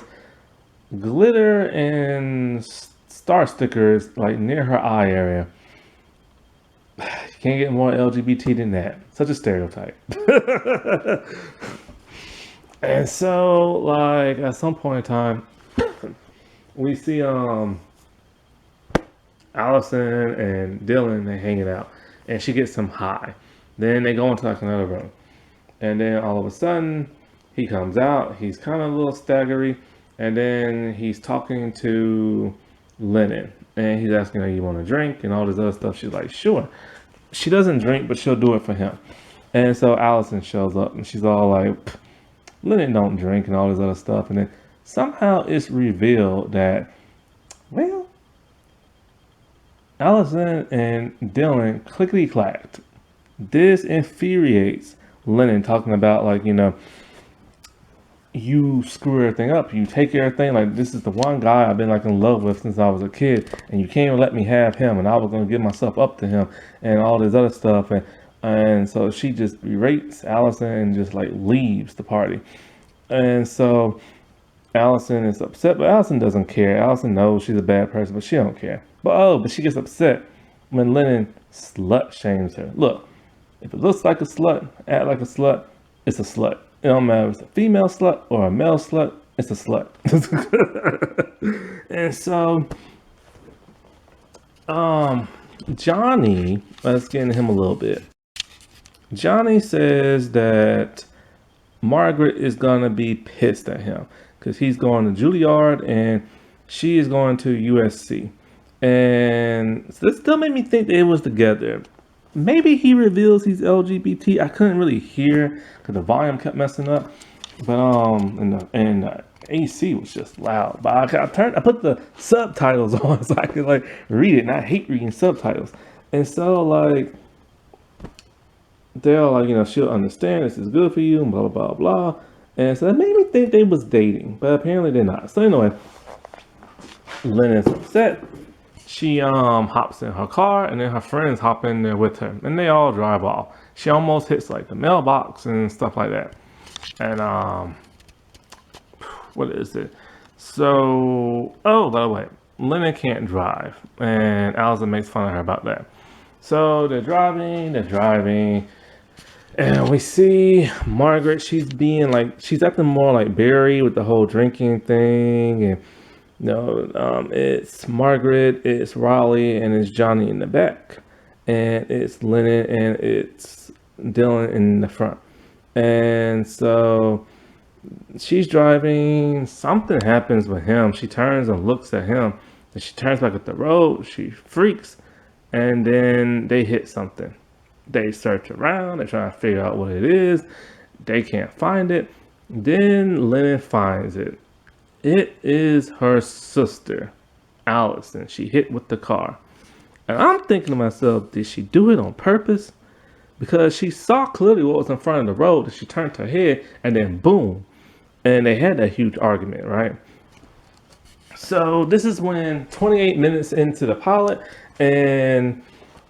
glitter and star stickers, like, near her eye area. You can't get more LGBT than that. Such a stereotype. And so, like, at some point in time, we see Allison and Dylan, they hanging out, and she gets some high. Then they go into like another room, and then all of a sudden he comes out. He's kind of a little staggery, and then he's talking to Lennon, and he's asking her, "You want a drink?" and all this other stuff. She's like, "Sure." She doesn't drink, but she'll do it for him. And so Allison shows up, and she's all like, "Lennon don't drink," and all this other stuff, and then somehow it's revealed that, well, Allison and Dylan clickety-clacked. This infuriates Lennon, talking about, like, you know, you screw everything up, you take everything, like, this is the one guy I've been, like, in love with since I was a kid, and you can't even let me have him, and I was going to give myself up to him, and all this other stuff, and so she just berates Allison and just, like, leaves the party. And so Allison is upset, but Allison doesn't care. Allison knows she's a bad person, but she don't care. But she gets upset when Lennon slut shames her. Look, if it looks like a slut, act like a slut, it's a slut. It don't matter if it's a female slut or a male slut, it's a slut. And so, Johnny, let's get into him a little bit. Johnny says that Margaret is gonna be pissed at him because he's going to Juilliard and she is going to USC. And so this still made me think they was together. Maybe he reveals he's LGBT. I couldn't really hear because the volume kept messing up. But and the AC was just loud. But I put the subtitles on so I could like read it. And I hate reading subtitles. And so like they're like, she'll understand this is good for you, and blah blah blah blah. And so that made me think they was dating, but apparently they're not. So anyway, Lennon's upset. She hops in her car, and then her friends hop in there with her, and they all drive off. She almost hits like the mailbox and stuff like that. And what is it? So, oh, by the way, Lennon can't drive, and Allison makes fun of her about that. So they're driving, and we see Margaret. She's acting more like Barry with the whole drinking thing, and it's Margaret, it's Raleigh, and it's Johnny in the back, and it's Lennon, and it's Dylan in the front. And so she's driving, something happens with him. She turns and looks at him, and she turns back at the road. She freaks, and then they hit something. They search around, they try to figure out what it is. They can't find it. Then Lennon finds it. It is her sister, Allison. She hit with the car. And I'm thinking to myself, did she do it on purpose? Because she saw clearly what was in front of the road, and she turned her head, and then boom. And they had that huge argument, right? So this is when 28 minutes into the pilot, and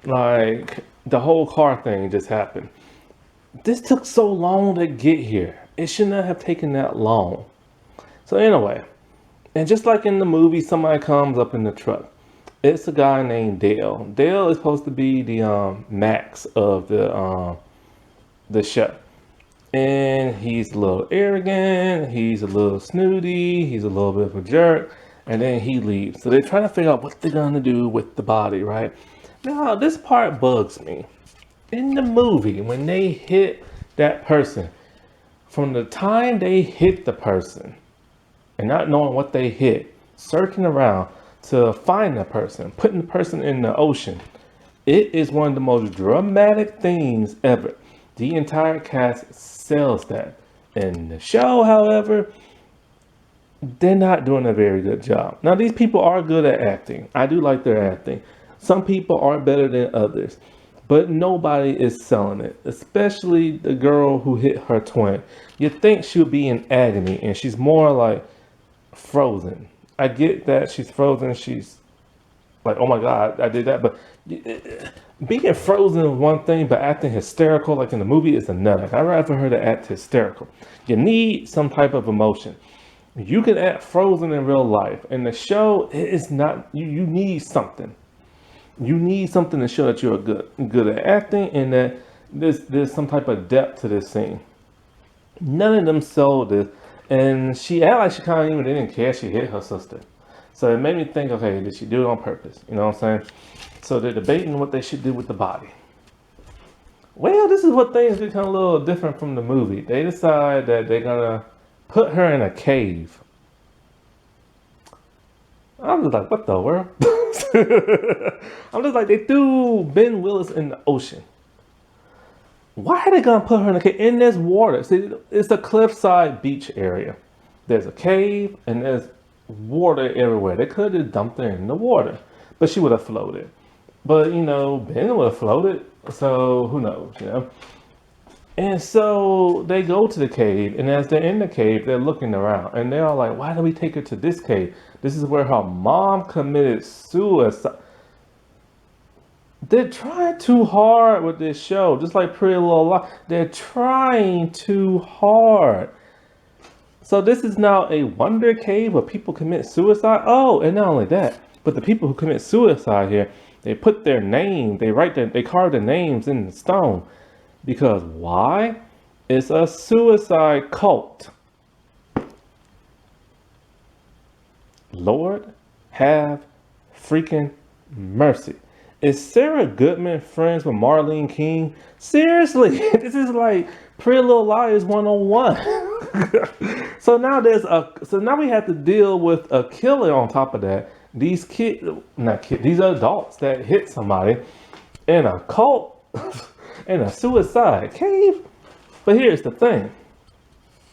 like the whole car thing just happened. This took so long to get here. It should not have taken that long. So anyway, and just like in the movie, somebody comes up in the truck. It's a guy named Dale. Dale is supposed to be the Max of the show. And he's a little arrogant, he's a little snooty, he's a little bit of a jerk, and then he leaves. So they're trying to figure out what they're gonna do with the body, right? Now, this part bugs me. In the movie, when they hit that person, from the time they hit the person, and not knowing what they hit, searching around to find the person, putting the person in the ocean, it is one of the most dramatic things ever. The entire cast sells that. In the show, however, they're not doing a very good job. Now, these people are good at acting. I do like their acting. Some people are better than others, but nobody is selling it, especially the girl who hit her twin. You'd think she would be in agony, and she's more like frozen. I get that she's frozen. She's like, oh my God, I did that. But being frozen is one thing, but acting hysterical, like in the movie, is another. I'd rather her to act hysterical. You need some type of emotion. You can act frozen in real life. In the show, it is not, you need something. You need something to show that you're good at acting, and that there's some type of depth to this scene. None of them sold this. And she acted like she kind of even didn't care she hit her sister. So it made me think, okay, did she do it on purpose? You know what I'm saying? So they're debating what they should do with the body. Well, this is what things become a little different from the movie. They decide that they're gonna put her in a cave. I'm just like, what the world? I'm just like, they threw Ben Willis in the ocean. Why are they gonna put her in a cave? And there's water. See, it's a cliffside beach area. There's a cave and there's water everywhere. They could have dumped her in the water, but she would have floated. But Ben would have floated. So who knows, And so they go to the cave, and as they're in the cave, they're looking around, and they're all like, "Why do we take her to this cave? This is where her mom committed suicide." They're trying too hard with this show, just like Pretty Little Lies. They're trying too hard. So this is now a wonder cave where people commit suicide. Oh, and not only that, but the people who commit suicide here, they put their name, they carve their names in the stone. Because why? It's a suicide cult. Lord have freaking mercy. Is Sarah Goodman friends with Marlene King? Seriously, this is like Pretty Little Liars 101. So now we have to deal with a killer on top of that. These these adults that hit somebody in a cult, in a suicide cave. But here's the thing.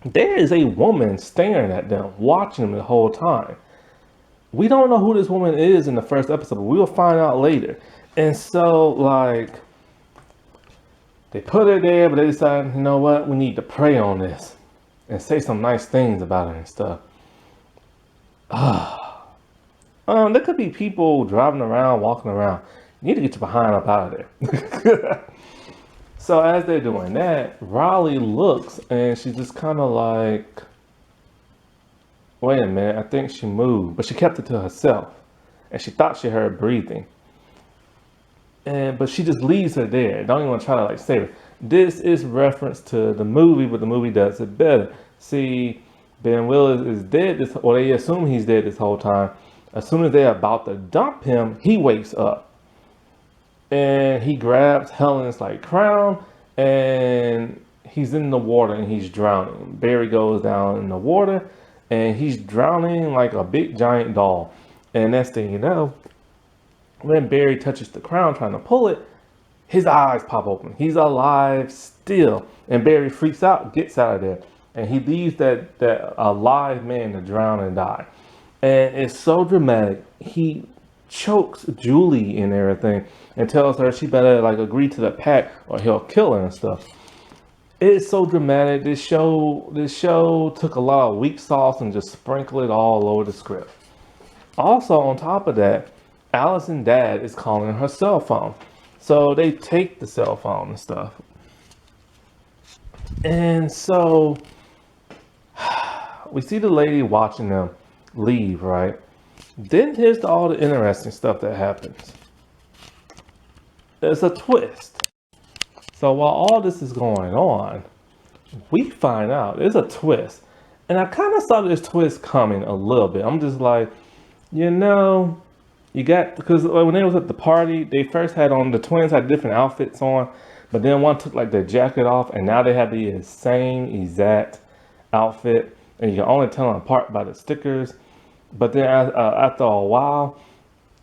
There is a woman staring at them, watching them the whole time. We don't know who this woman is in the first episode, but we'll find out later. And so, like, They put her there, but they decided, you know what, we need to pray on this and say some nice things about her and stuff. There could be people driving around, walking around. You need to get your behind up out of there. So as they're doing that, Riley looks and she's just kind of like, wait a minute, I think she moved. But she kept it to herself. And she thought she heard breathing. But she just leaves her there. Don't even try to like save her. This is reference to the movie, but the movie does it better. See, Ben Willis is dead or they assume he's dead this whole time. As soon as they're about to dump him, he wakes up. And he grabs Helen's like crown and he's in the water and he's drowning. Barry goes down in the water and he's drowning like a big giant doll. And next thing you know, when Barry touches the crown trying to pull it, his eyes pop open. He's alive still. And Barry freaks out, gets out of there. And he leaves that alive man to drown and die. And it's so dramatic. He chokes Julie and everything and tells her she better like agree to the pact or he'll kill her and stuff. It's so dramatic. This show took a lot of weak sauce and just sprinkled it all over the script. Also, on top of that, Allison's dad is calling her cell phone. So they take the cell phone and stuff. And so we see the lady watching them leave, right? Then here's all the interesting stuff that happens. There's a twist. So while all this is going on, we find out there's a twist. And I kind of saw this twist coming a little bit. I'm just like, you know, because when they was at the party, they first had on, the twins had different outfits on, but then one took like their jacket off and now they have the same exact outfit. And you can only tell them apart by the stickers. But then after a while,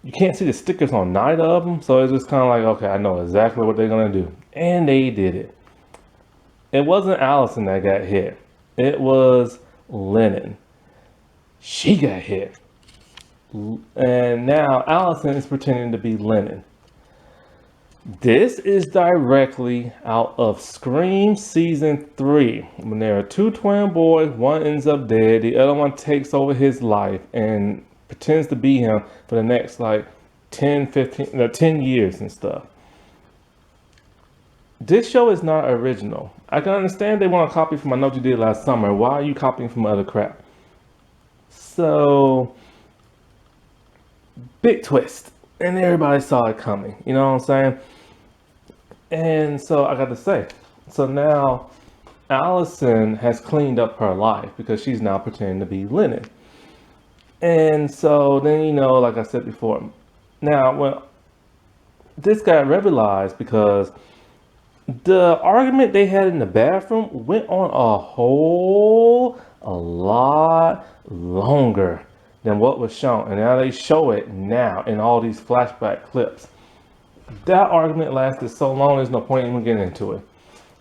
you can't see the stickers on neither of them. So it's just kind of like, okay, I know exactly what they're going to do. And they did it. It wasn't Allison that got hit. It was Lennon. She got hit. And now Allison is pretending to be Lennon. This is directly out of Scream Season 3. When there are two twin boys, one ends up dead, the other one takes over his life and pretends to be him for the next like 10 years and stuff. This show is not original. I can understand they want to copy from I Know What You Did Last Summer. Why are you copying from other crap? So, big twist. And everybody saw it coming. You know what I'm saying? And so I got to say, so now Allison has cleaned up her life because she's now pretending to be Lennon. And so then, you know, like I said before, now when this got revelized because the argument they had in the bathroom went on a lot longer than what was shown. And now they show it now in all these flashback clips. That argument lasted so long, there's no point in getting into it.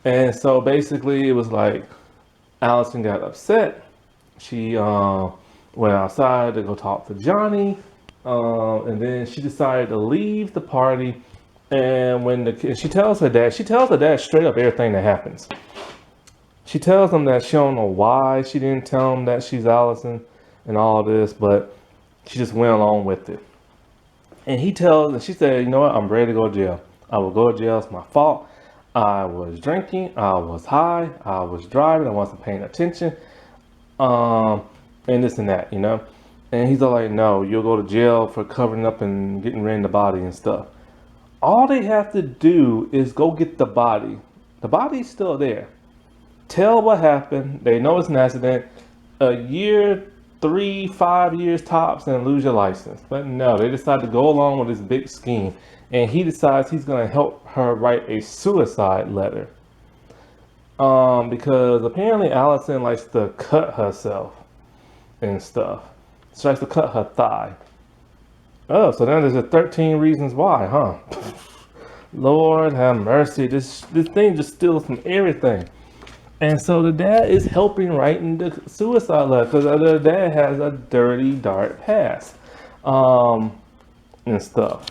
And so basically it was like Allison got upset. She went outside to go talk to Johnny. And then she decided to leave the party. And when she tells her dad straight up everything that happens. She tells him that she don't know why she didn't tell him that she's Allison and all this, but she just went along with it. And she said, you know what, I'm ready to go to jail. I will go to jail, it's my fault. I was drinking, I was high, I was driving, I wasn't paying attention. And this and that, you know. And he's all like, no, you'll go to jail for covering up and getting rid of the body and stuff. All they have to do is go get the body. The body's still there. Tell what happened. They know it's an accident. A year, 3-5 years tops, and lose your license. But no, they decide to go along with this big scheme. And he decides he's going to help her write a suicide letter. Because apparently Allison likes to cut herself and stuff. She likes to cut her thigh. Oh, so now there's a 13 reasons why, huh? Lord have mercy. This thing just steals from everything. And so the dad is helping writing the suicide letter because the dad has a dirty, dark past. And stuff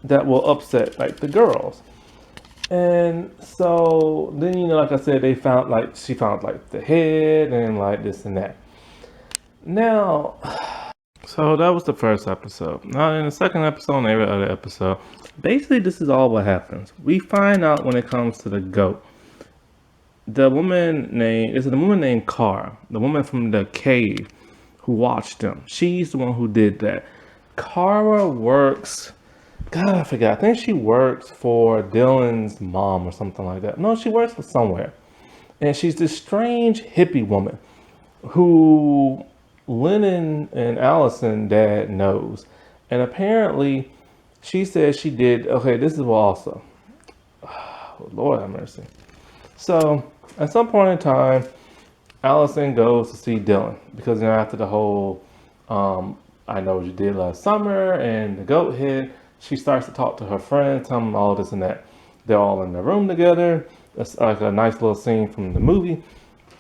that will upset like the girls. And so then, like I said, she found like the head and like this and that. Now, so that was the first episode. Now, in the second episode and every other episode, basically this is all what happens. We find out when it comes to the goat. The woman named Cara, the woman from the cave who watched them. She's the one who did that. Cara works. God, I forgot. I think she works for Dylan's mom or something like that. No, she works for somewhere. And she's this strange hippie woman who Lennon and Allison dad knows. And apparently she says she did, okay, this is what also. Oh, Lord have mercy. So at some point in time, Allison goes to see Dylan because after the whole I know what you did last summer and the goat hit, she starts to talk to her friends, tell them all this and that. They're all in the room together. It's like a nice little scene from the movie.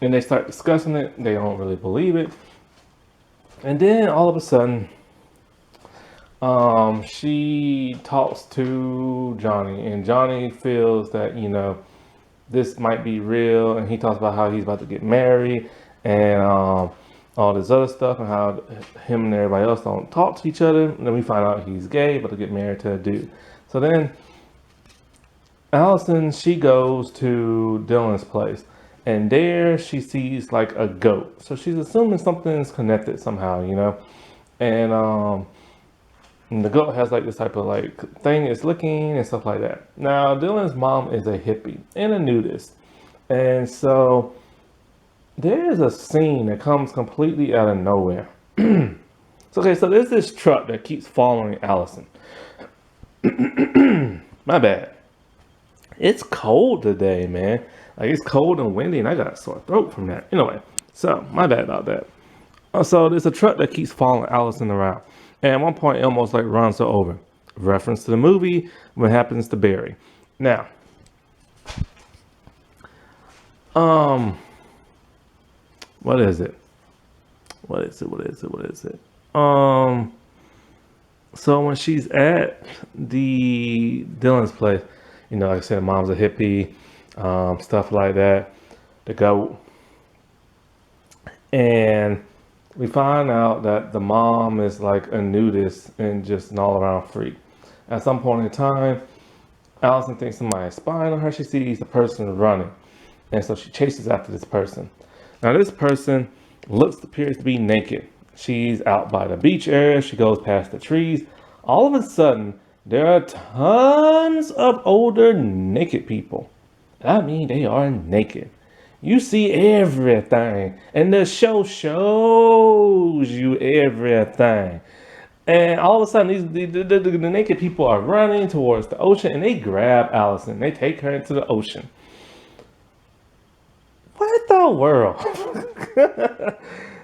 And they start discussing it. They don't really believe it. And then all of a sudden, she talks to Johnny, and Johnny feels that, this might be real, and he talks about how he's about to get married and all this other stuff, and how him and everybody else don't talk to each other. And then we find out he's gay, about to get married to a dude. So then Allison, she goes to Dylan's place, and there she sees like a goat. So she's assuming something's connected somehow, and the goat has like this type of like thing it's licking and stuff like that. Now, Dylan's mom is a hippie and a nudist. And so there's a scene that comes completely out of nowhere. So there's this truck that keeps following Allison. My bad. It's cold today, man. Like, it's cold and windy, and I got a sore throat from that. Anyway, so my bad about that. So there's a truck that keeps following Allison around. And at one point, it almost like runs her over. Reference to the movie, What Happens to Barry. Now, what is it? So when she's at the Dylan's place, like I said, mom's a hippie, stuff like that, the goat. And we find out that the mom is like a nudist and just an all-around freak. At some point in time, Allison thinks somebody is spying on her. She sees the person running, and so she chases after this person. Now, this person appears to be naked. She's out by the beach area. She goes past the trees. All of a sudden, there are tons of older naked people. I mean, they are naked. You see everything, and the show shows you everything. And all of a sudden, the naked people are running towards the ocean, and they grab Allison. They take her into the ocean. What the world?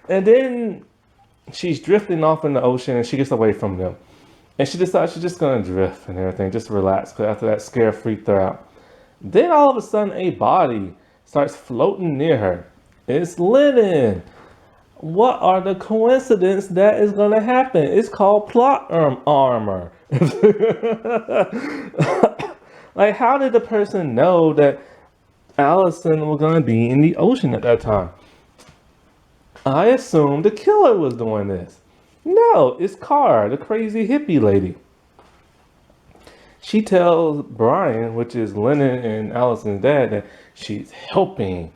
And then she's drifting off in the ocean, and she gets away from them. And she decides she's just going to drift and everything, just relax, because after that scare freaked her out. Then all of a sudden, a body starts floating near her. It's Lennon. What are the coincidences that is going to happen? It's called plot armor. Like, how did the person know that Allison was going to be in the ocean at that time? I assumed the killer was doing this. No, it's Cara, the crazy hippie lady. She tells Brian, which is Lennon and Allison's dad, that she's helping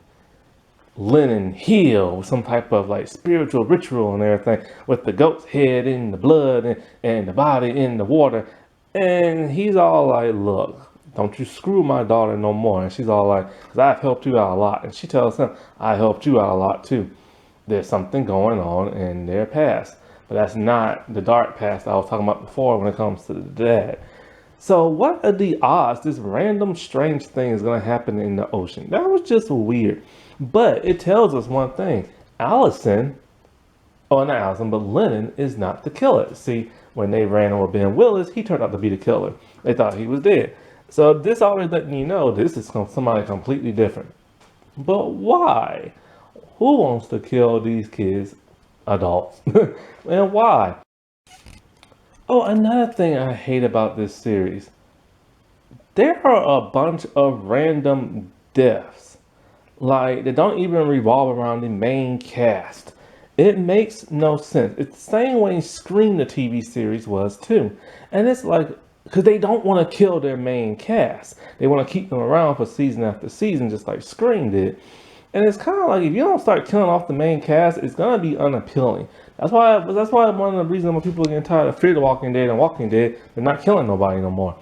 Lennon heal with some type of like spiritual ritual and everything, with the goat's head in the blood and the body in the water. And he's all like, look, don't you screw my daughter no more. And she's all like, because I've helped you out a lot. And she tells him, I helped you out a lot too. There's something going on in their past. But that's not the dark past I was talking about before when it comes to the dad. So what are the odds this random strange thing is going to happen in the ocean? That was just weird. But it tells us one thing. Allison, not Allison, but Lennon is not the killer. See, when they ran over Ben Willis, he turned out to be the killer. They thought he was dead. So this always letting you know this is somebody completely different. But why? Who wants to kill these kids, adults? And why? Oh, another thing I hate about this series. there are a bunch of random deaths, like they don't even revolve around the main cast. It makes no sense. It's the same way Scream, the TV series, was too. And it's like, because they don't want to kill their main cast. They want to keep them around for season after season, just like Scream did. And it's kind of like, if you don't start killing off the main cast, it's gonna be unappealing. That's why one of the reasons when people are getting tired of Fear the Walking Dead and Walking Dead, they're not killing nobody no more.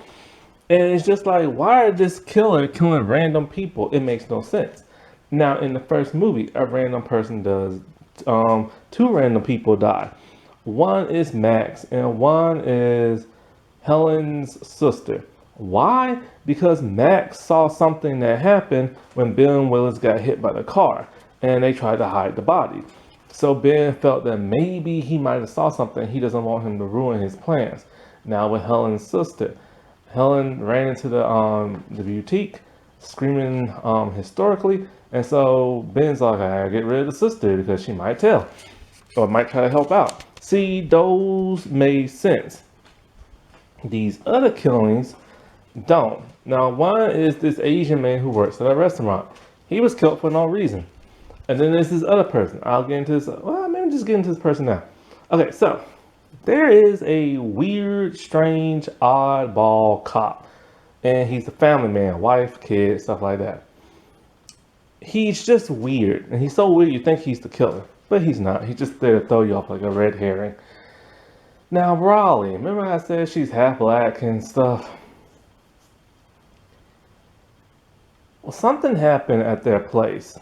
And it's just like, why are this killer killing random people? It makes no sense. Now, in the first movie, a random person does, two random people die. One is Max, and one is Helen's sister. Why? Because Max saw something that happened when Ben Willis got hit by the car, and they tried to hide the body. So Ben felt that maybe he might have saw something. He doesn't want him to ruin his plans. Now with Helen's sister, Helen ran into the boutique, screaming historically, and so Ben's like, I gotta get rid of the sister because she might tell, or might try to help out. See, those made sense. These other killings don't. Now, one is this Asian man who works at a restaurant. He was killed for no reason. And then there's this other person. I'll get into this. Well, maybe just get into this person now. Okay, so there is a weird, strange, oddball cop. And he's a family man, wife, kids, stuff like that. He's just weird. And he's so weird you think he's the killer. But he's not. He's just there to throw you off like a red herring. Now, Raleigh, remember I said she's half black and stuff? Well, something happened at their place.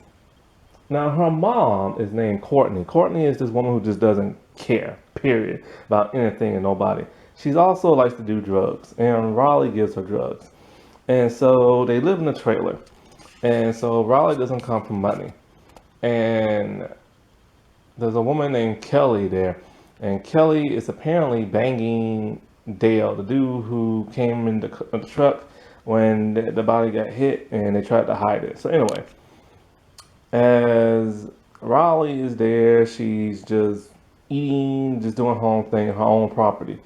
Now, her mom is named Courtney. Courtney is this woman who just doesn't care, period, about anything and nobody. She's also likes to do drugs, and Raleigh gives her drugs. And so they live in a trailer. And so Raleigh doesn't come from money. And there's a woman named Kelly there. And Kelly is apparently banging Dale, the dude who came in the truck when the body got hit and they tried to hide it. So anyway, as Raleigh is there, she's just eating, just doing her own thing, her own property.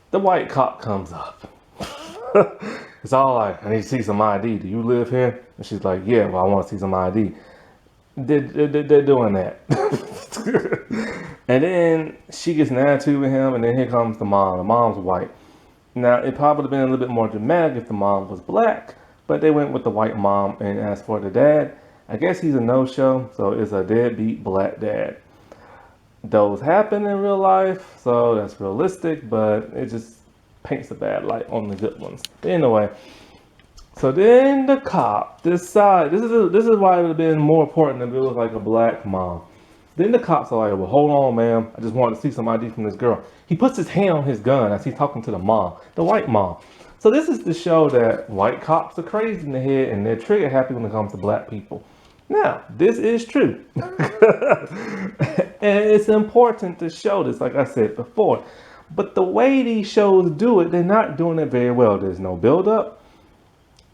The white cop comes up. It's all like, I need to see some ID. Do you live here? And she's like, yeah, well, I want to see some ID. They're doing that. And then she gets an attitude with him, and then here comes the mom. The mom's white. Now, it probably would have been a little bit more dramatic if the mom was black, but they went with the white mom. And as for the dad, I guess he's a no-show, so it's a deadbeat black dad. Those happen in real life, so that's realistic, but it just paints a bad light on the good ones. But anyway, so then the cop decides, this is why it would have been more important if it was like a black mom. Then the cops are like, well, hold on, ma'am. I just wanted to see some ID from this girl. He puts his hand on his gun as he's talking to the mom, the white mom. So this is to show that white cops are crazy in the head and they're trigger happy when it comes to black people. Now, this is true. And it's important to show this, like I said before. But the way these shows do it, they're not doing it very well. There's no build-up.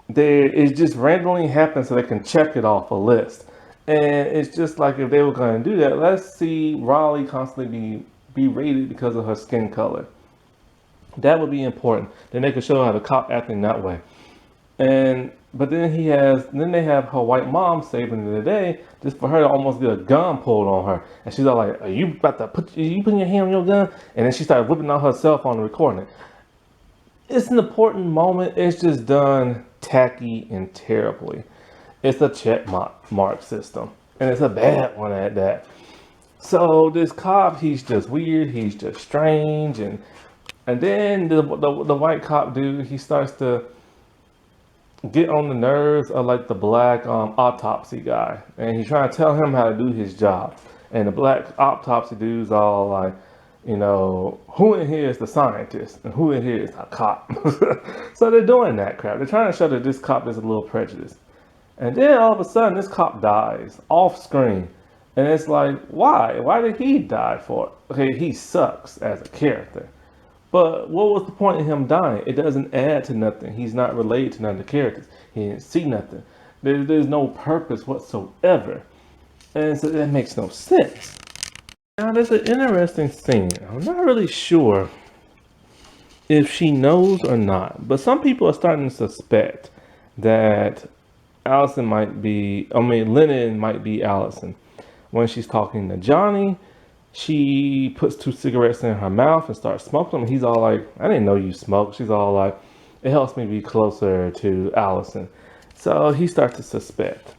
It just randomly happens so they can check it off a list. And it's just like if they were going to do that, let's see Raleigh constantly be rated because of her skin color. That would be important. Then they could show how the cop acting that way. But then they have her white mom saving the day just for her to almost get a gun pulled on her. And she's all like, are you about to putting your hand on your gun? And then she started whipping out her cell phone and recording it. It's an important moment. It's just done tacky and terribly. It's a check mark system. And it's a bad one at that. So this cop, he's just weird. He's just strange. And then the white cop dude, he starts to get on the nerves of like the black autopsy guy. And he's trying to tell him how to do his job. And the black autopsy dude's all like, you know, who in here is the scientist and who in here is a cop? So they're doing that crap. They're trying to show that this cop is a little prejudiced. And then all of a sudden this cop dies off screen. And it's like, why? Why did he die for it? Okay, he sucks as a character. But what was the point of him dying? It doesn't add to nothing. He's not related to none of the characters. He didn't see nothing. There's no purpose whatsoever. And so that makes no sense. Now there's an interesting scene. I'm not really sure if she knows or not. But some people are starting to suspect that Lennon might be Allison. When she's talking to Johnny, she puts 2 cigarettes in her mouth and starts smoking them. He's all like, I didn't know you smoked. She's all like, it helps me be closer to Allison. So he starts to suspect.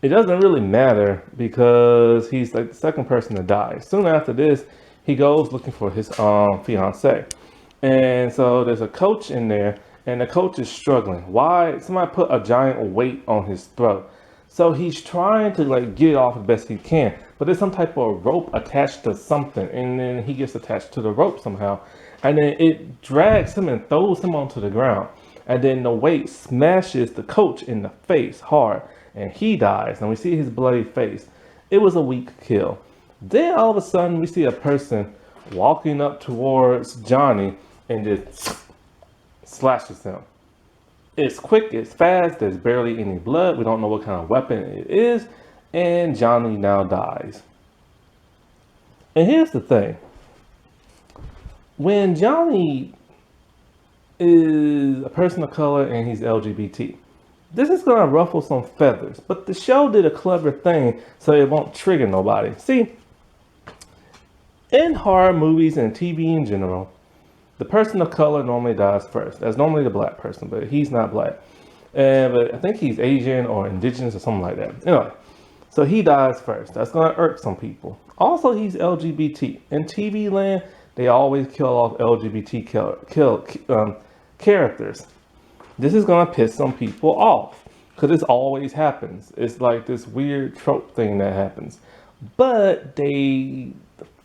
It doesn't really matter because he's like the second person to die. Soon after this, he goes looking for his fiance. And so there's a coach in there, and the coach is struggling. Why? Somebody put a giant weight on his throat. So he's trying to like get it off the best he can, but there's some type of rope attached to something, and then he gets attached to the rope somehow, and then it drags him and throws him onto the ground, and then the weight smashes the coach in the face hard, and he dies, and we see his bloody face. It was a weak kill. Then all of a sudden we see a person walking up towards Johnny and just slashes him. It's quick, it's fast, there's barely any blood. We don't know what kind of weapon it is. And Johnny now dies. And here's the thing. When Johnny is a person of color and he's LGBT, this is going to ruffle some feathers. But the show did a clever thing so it won't trigger nobody. See, in horror movies and TV in general, the person of color normally dies first. That's normally the black person, but he's not black. But I think he's Asian or indigenous or something like that. Anyway, so he dies first. That's going to irk some people. Also, he's LGBT. In TV land, they always kill off LGBT characters. This is going to piss some people off because this always happens. It's like this weird trope thing that happens. But they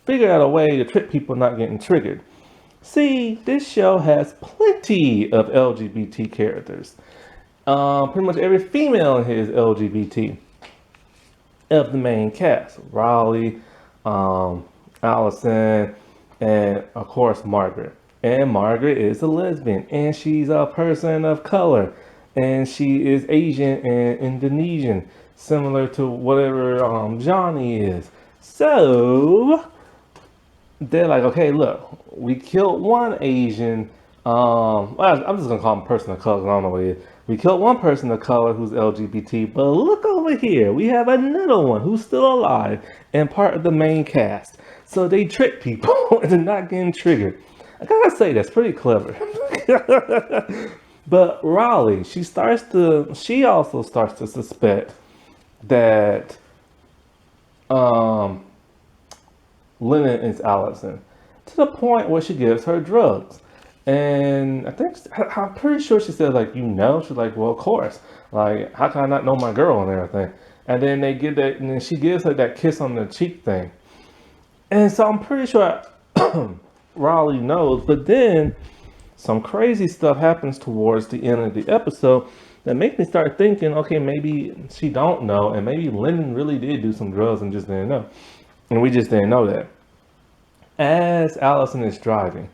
figure out a way to trick people not getting triggered. See, this show has plenty of LGBT characters. Pretty much every female in here is LGBT of the main cast. Riley, Allison, and of course Margaret. And Margaret is a lesbian, and she's a person of color, and she is Asian and Indonesian, similar to whatever Johnny is. So they're like, okay, look, we killed one Asian, well, I'm just gonna call him person of color, 'cause I don't know what he is. We killed one person of color who's LGBT, but look over here, we have another one who's still alive and part of the main cast. So they trick people into not getting triggered. I gotta say, that's pretty clever. But Raleigh, she also starts to suspect that Lennon is Allison, to the point where she gives her drugs. And I'm pretty sure she said, like, she's like, well, of course, like, how can I not know my girl and everything? And then they get that, and then she gives her that kiss on the cheek thing. And so I'm pretty sure Raleigh knows, but then some crazy stuff happens towards the end of the episode that makes me start thinking, okay, maybe she don't know, and maybe Lennon really did do some drugs and just didn't know. And we just didn't know that. As Allison is driving,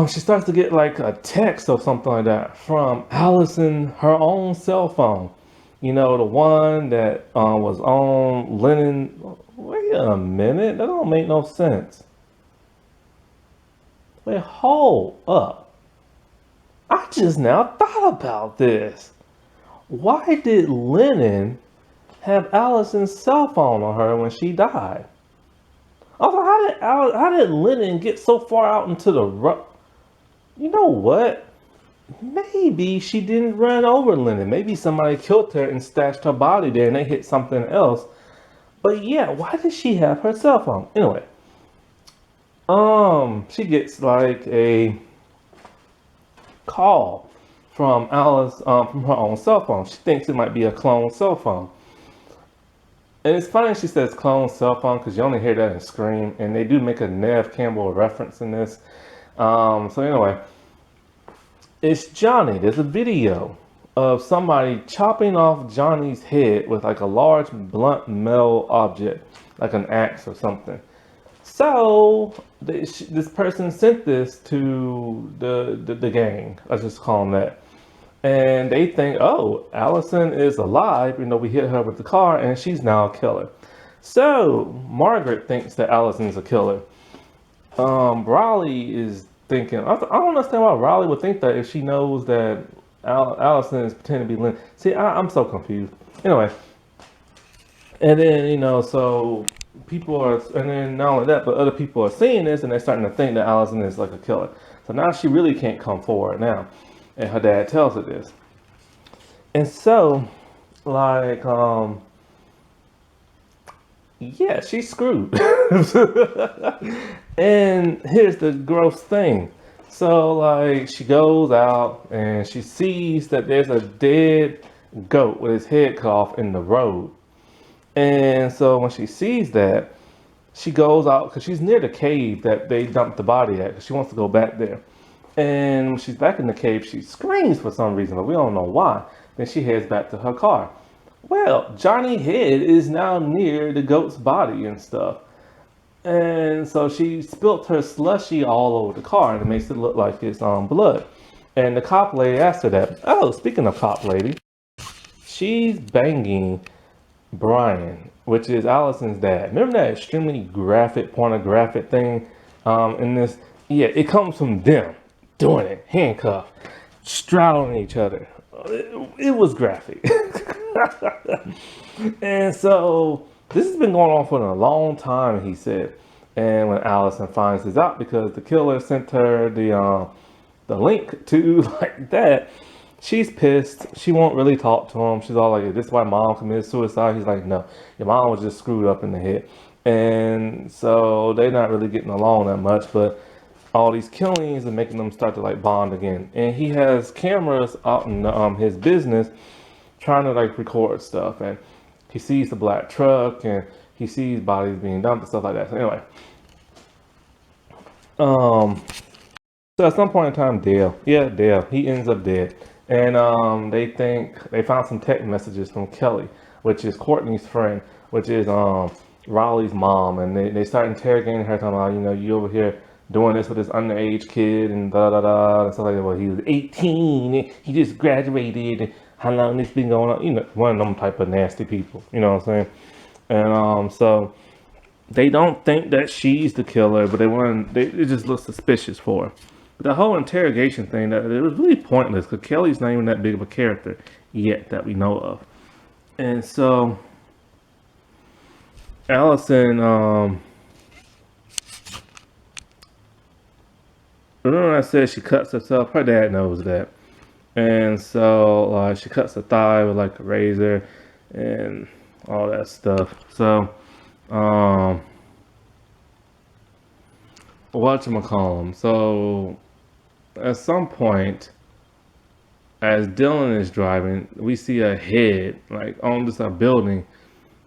she starts to get like a text or something like that from Allison, her own cell phone. You know, the one that was on Lennon. Wait a minute, that don't make no sense. Wait, hold up. I just now thought about this. Why did Lennon have Allison's cell phone on her when she died? Also, how did Lennon get so far out into the road? You know what? Maybe she didn't run over Lennon. Maybe somebody killed her and stashed her body there and they hit something else. But yeah, why did she have her cell phone? Anyway, she gets like a call from Alice, from her own cell phone. She thinks it might be a clone cell phone. And it's funny she says clone cell phone because you only hear that in Scream, and they do make a Nev Campbell reference in this. So anyway, it's Johnny. There's a video of somebody chopping off Johnny's head with like a large blunt metal object, like an axe or something. So this person sent this to the gang. Let's just call them that. And they think, oh, Allison is alive, we hit her with the car, and she's now a killer. So Margaret thinks that Allison is a killer. Raleigh is thinking, I don't understand why Riley would think that if she knows that Allison is pretending to be Lynn. See, I'm so confused. Anyway, and then, so people are, and then not only that, but other people are seeing this and they're starting to think that Allison is like a killer. So now she really can't come forward now. And her dad tells her this. And so, like, yeah, she's screwed. And here's the gross thing. So, like, she goes out and she sees that there's a dead goat with his head cut off in the road. And so when she sees that, she goes out because she's near the cave that they dumped the body at because she wants to go back there. And when she's back in the cave, she screams for some reason, but we don't know why. Then she heads back to her car. Well, Johnny Head is now near the goat's body and stuff. And so she spilt her slushy all over the car and it makes it look like it's blood. And the cop lady asked her that. Oh, speaking of cop lady, she's banging Brian, which is Allison's dad. Remember that extremely graphic, pornographic thing in this? Yeah, it comes from them doing it, handcuffed, straddling each other. It was graphic. And so this has been going on for a long time, he said. And when Allison finds this out, because the killer sent her the link to like that, she's pissed. She won't really talk to him. She's all like, "This is why mom committed suicide." He's like, "No, your mom was just screwed up in the head." And so they're not really getting along that much, but all these killings are making them start to like bond again. And he has cameras out in his business trying to like record stuff. And he sees the black truck and he sees bodies being dumped and stuff like that. So anyway, so at some point in time, Dale, he ends up dead. And they think they found some text messages from Kelly, which is Courtney's friend, which is Riley's mom. And they start interrogating her, talking about, you over here doing this with this underage kid and da da da and stuff like that. Well, he was 18, he just graduated, and how long this been going on? One of them type of nasty people, you know what I'm saying? And so they don't think that she's the killer, but it just looks suspicious for her. But the whole interrogation thing, that it was really pointless because Kelly's not even that big of a character yet that we know of. And so Allison, remember I said she cuts herself? Her dad knows that. And so she cuts her thigh with like a razor and all that stuff. So, whatchamacallem. So, at some point, as Dylan is driving, we see a head like on this building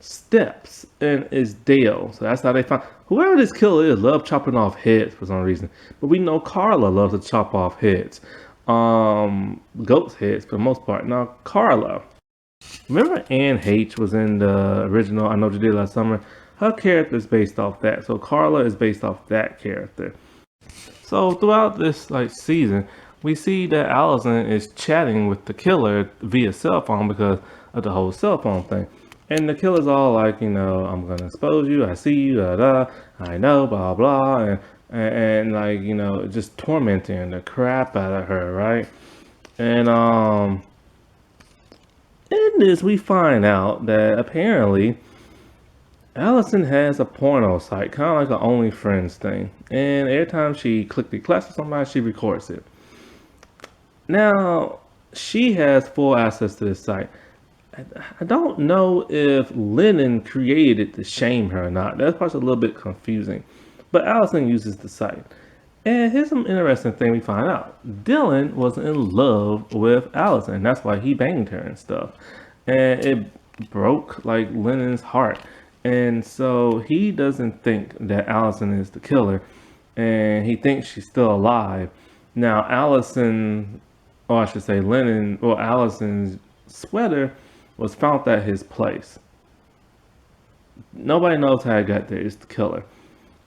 steps, and it's Dale. So that's how they find whoever this killer is. Love chopping off heads for some reason, but we know Carla loves to chop off heads, goats' heads for the most part. Now Carla, remember Anne H was in the original I Know What You Did Last Summer? Her character is based off that, so Carla is based off that character. So throughout this season, we see that Allison is chatting with the killer via cell phone because of the whole cell phone thing. And the killer's all like, I'm gonna expose you, I see you, I know, blah blah, and like, just tormenting the crap out of her, right? And in this we find out that apparently Allison has a porno site, kind of like an OnlyFriends thing. And every time she claps with somebody, she records it. Now, she has full access to this site. I don't know if Lennon created it to shame her or not. That's probably a little bit confusing. But Allison uses the site. And here's some interesting thing we find out. Dylan was in love with Allison. That's why he banged her and stuff. And it broke like Lennon's heart. And so he doesn't think that Allison is the killer. And he thinks she's still alive. Now Allison, or I should say Lennon, or Allison's sweater was found at his place. Nobody knows how it got there. It's the killer.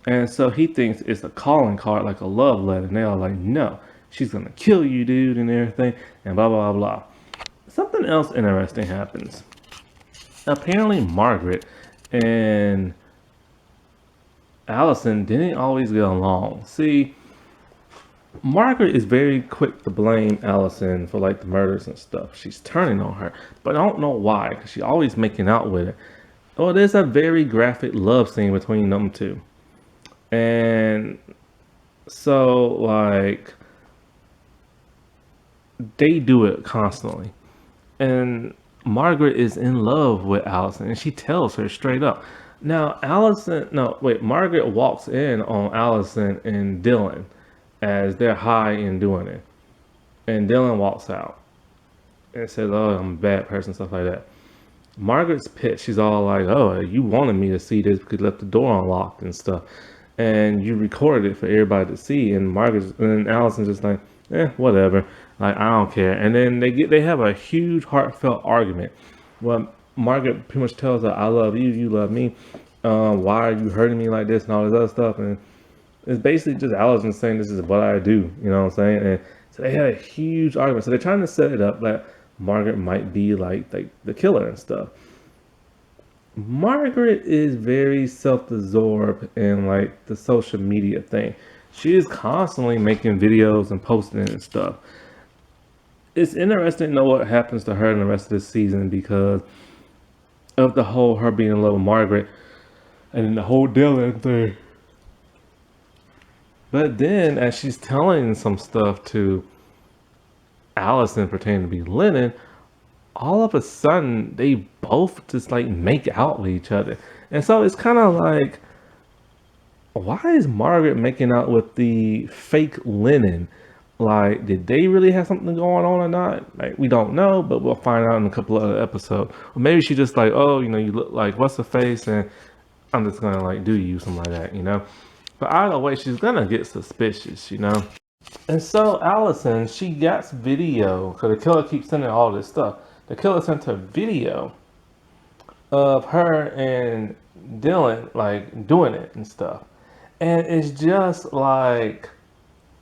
And so he thinks it's a calling card, like a love letter. And they're all like, no, she's going to kill you, dude, and everything, and blah, blah, blah. Something else interesting happens. Apparently Margaret and Allison didn't always get along. See, Margaret is very quick to blame Allison for like the murders and stuff. She's turning on her, but I don't know why, because she's always making out with her. Well, there's a very graphic love scene between them two. And so, like, they do it constantly. And Margaret is in love with Allison, and she tells her straight up. Now, Allison, no, wait, Margaret walks in on Allison and Dylan as they're high and doing it. And Dylan walks out and says, "Oh, I'm a bad person," stuff like that. Margaret's pissed. She's all like, "Oh, you wanted me to see this because you left the door unlocked and stuff, and you recorded it for everybody to see." And Allison's just like, whatever. Like, I don't care. And then they have a huge heartfelt argument. Well, Margaret pretty much tells her, "I love you, you love me. Why are you hurting me like this?" and all this other stuff. And it's basically just Allison saying, "This is what I do." You know what I'm saying? And so they had a huge argument. So they're trying to set it up that Margaret might be like the killer and stuff. Margaret is very self-absorbed in like the social media thing. She is constantly making videos and posting it and stuff. It's interesting to know what happens to her in the rest of this season because of the whole her being in love with Margaret and then the whole Dylan thing. But then as she's telling some stuff to Allison pertaining to be Lennon, all of a sudden they both just like make out with each other. And so it's kind of like, why is Margaret making out with the fake Lennon? Like, did they really have something going on or not? Like, we don't know, but we'll find out in a couple of other episodes. Or maybe she just like, "Oh, you look like what's the face, and I'm just gonna like do you," something like that. But either way, she's gonna get suspicious. And so Allison, she gets video because the killer keeps sending all this stuff. The killer sent her video of her and Dylan like doing it and stuff. And it's just like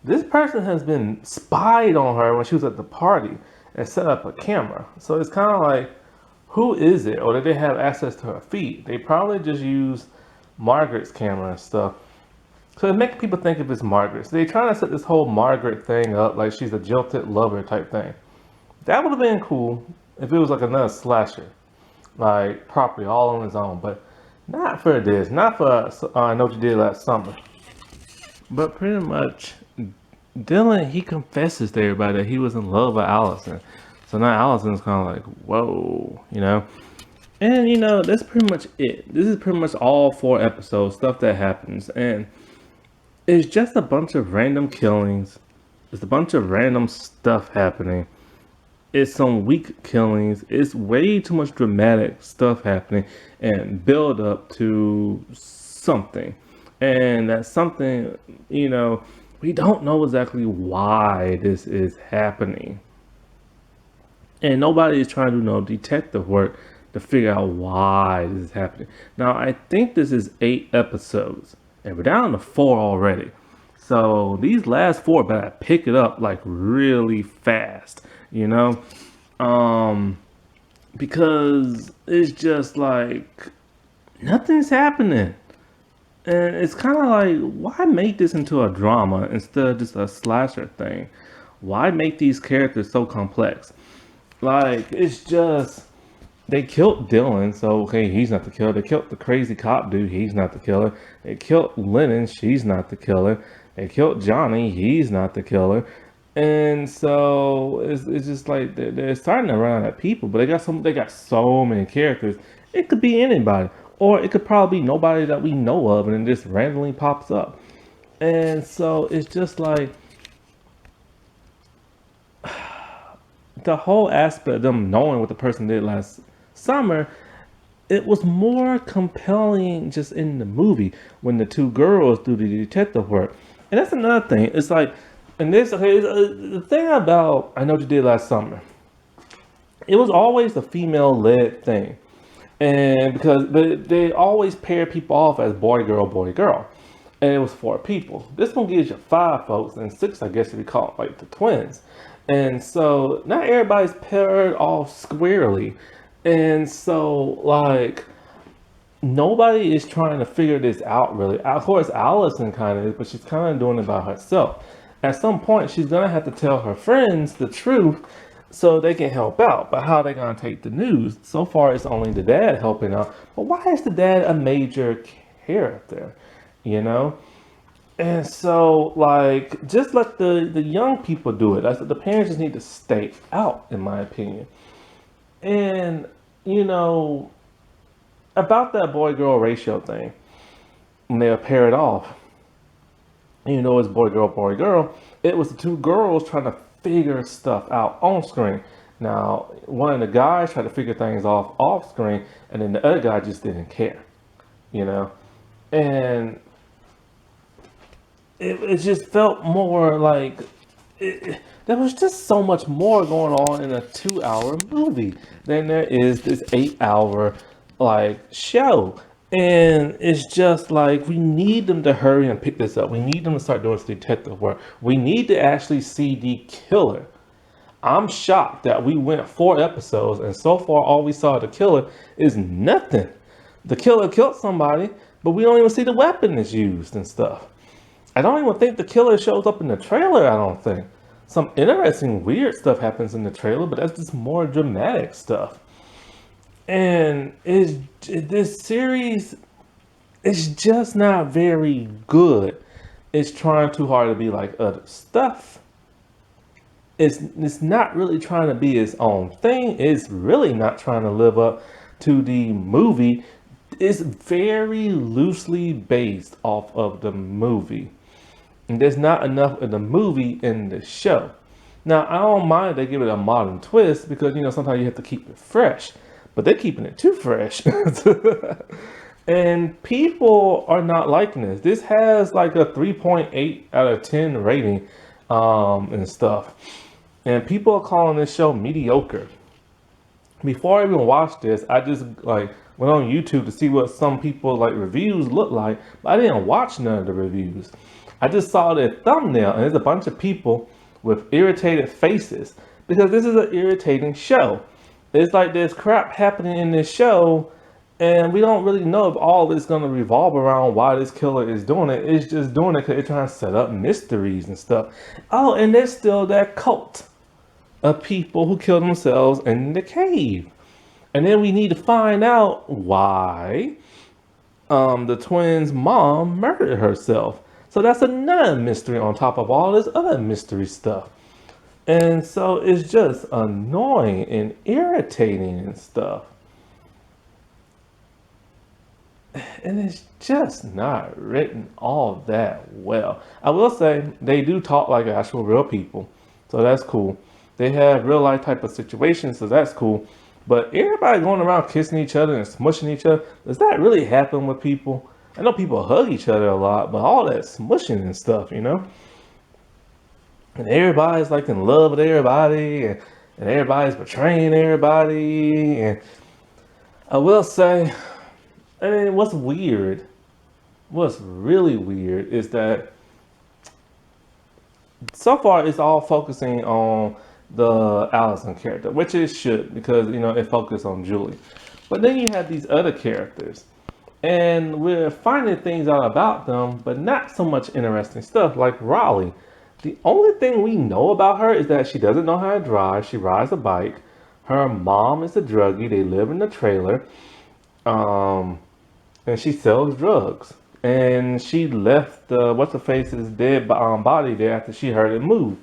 this person has been spied on her when she was at the party and set up a camera. So it's kind of like, who is it? Or did they have access to her feed? They probably just use Margaret's camera and stuff. So it makes people think if it's Margaret. So they're trying to set this whole Margaret thing up like she's a jilted lover type thing. That would have been cool if it was like another slasher, like properly all on his own, but not for this, not for I Know What You Did Last Summer. But pretty much, Dylan, he confesses to everybody that he was in love with Allison. So now Allison's kind of like, whoa. And that's pretty much it. This is pretty much all 4 episodes, stuff that happens. And it's just a bunch of random killings. It's a bunch of random stuff happening. It's some weak killings. It's way too much dramatic stuff happening and build up to something. And that something, we don't know exactly why this is happening. And nobody is trying to do detective work to figure out why this is happening. Now, I think this is 8 episodes, and we're down to 4 already. So these last 4 better pick it up like really fast, because it's just like nothing's happening. And it's kind of like, why make this into a drama instead of just a slasher thing? Why make these characters so complex? Like, it's just, they killed Dylan, so okay, he's not the killer. They killed the crazy cop dude, he's not the killer. They killed Lennon, she's not the killer. They killed Johnny, he's not the killer. And so it's just like they're starting to run out of people, but they got so many characters. It could be anybody, or it could probably be nobody that we know of, and it just randomly pops up. And so it's just like the whole aspect of them knowing what the person did last summer, it was more compelling just in the movie when the 2 girls do the detective work. And that's another thing. It's like, and this, okay, the thing about I Know What You Did Last Summer, it was always a female-led thing. But they always pair people off as boy, girl, boy, girl. And it was 4 people. This one gives you 5 folks, and 6, I guess, if you call it, like the twins. And so not everybody's paired off squarely. And so, like, nobody is trying to figure this out, really. Of course, Allison kind of is, but she's kind of doing it by herself. At some point, she's gonna have to tell her friends the truth so they can help out. But how are they gonna take the news? So far, it's only the dad helping out. But why is the dad a major character? You know? And so, like, just let the young people do it. I said the parents just need to stay out, in my opinion. And, you know, about that boy-girl ratio thing, when they pair it off, you know, it's boy girl, it was the two girls trying to figure stuff out on screen. Now, one of the guys tried to figure things off screen, and then the other guy just didn't care, you know? And it just felt more like there was just so much more going on in a 2 hour movie than there is this 8 hour like show. And it's just like we need them to hurry and pick this up. We need them to start doing some detective work. We need to actually see the killer. I'm shocked that we went 4 episodes and so far all we saw of the killer is nothing. The killer killed somebody, but we don't even see the weapon that's used and stuff. I don't even think the killer shows up in the trailer, I don't think. Some interesting, weird stuff happens in the trailer, but that's just more dramatic stuff. And this series is just not very good. It's trying too hard to be like other stuff. It's not really trying to be its own thing. It's really not trying to live up to the movie. It's very loosely based off of the movie. And there's not enough of the movie in the show. Now, I don't mind if they give it a modern twist because, you know, sometimes you have to keep it fresh. But they're keeping it too fresh. And people are not liking this. This has like a 3.8 out of 10 rating and stuff. And people are calling this show mediocre. Before I even watched this, I just like went on YouTube to see what some people like reviews look like. But I didn't watch none of the reviews. I just saw their thumbnail and there's a bunch of people with irritated faces because this is an irritating show. It's like there's crap happening in this show and we don't really know if all is going to revolve around why this killer is doing it. It's just doing it because they're trying to set up mysteries and stuff. Oh, and there's still that cult of people who kill themselves in the cave. And then we need to find out why the twins' mom murdered herself. So that's another mystery on top of all this other mystery stuff. And so it's just annoying and irritating and stuff. And it's just not written all that well. I will say they do talk like actual real people. So that's cool. They have real life type of situations, so that's cool. But everybody going around kissing each other and smushing each other, does that really happen with people? I know people hug each other a lot, but all that smushing and stuff, you know? And everybody's like in love with everybody, and everybody's betraying everybody. And I will say, I mean, what's really weird is that so far it's all focusing on the Allison character, which it should, because, you know, it focused on Julie. But then you have these other characters, and we're finding things out about them, but not so much interesting stuff like Raleigh. The only thing we know about her is that she doesn't know how to drive. She rides a bike. Her mom is a druggie. They live in a trailer. And she sells drugs. And she left what's-her-face's dead body there after she heard it move.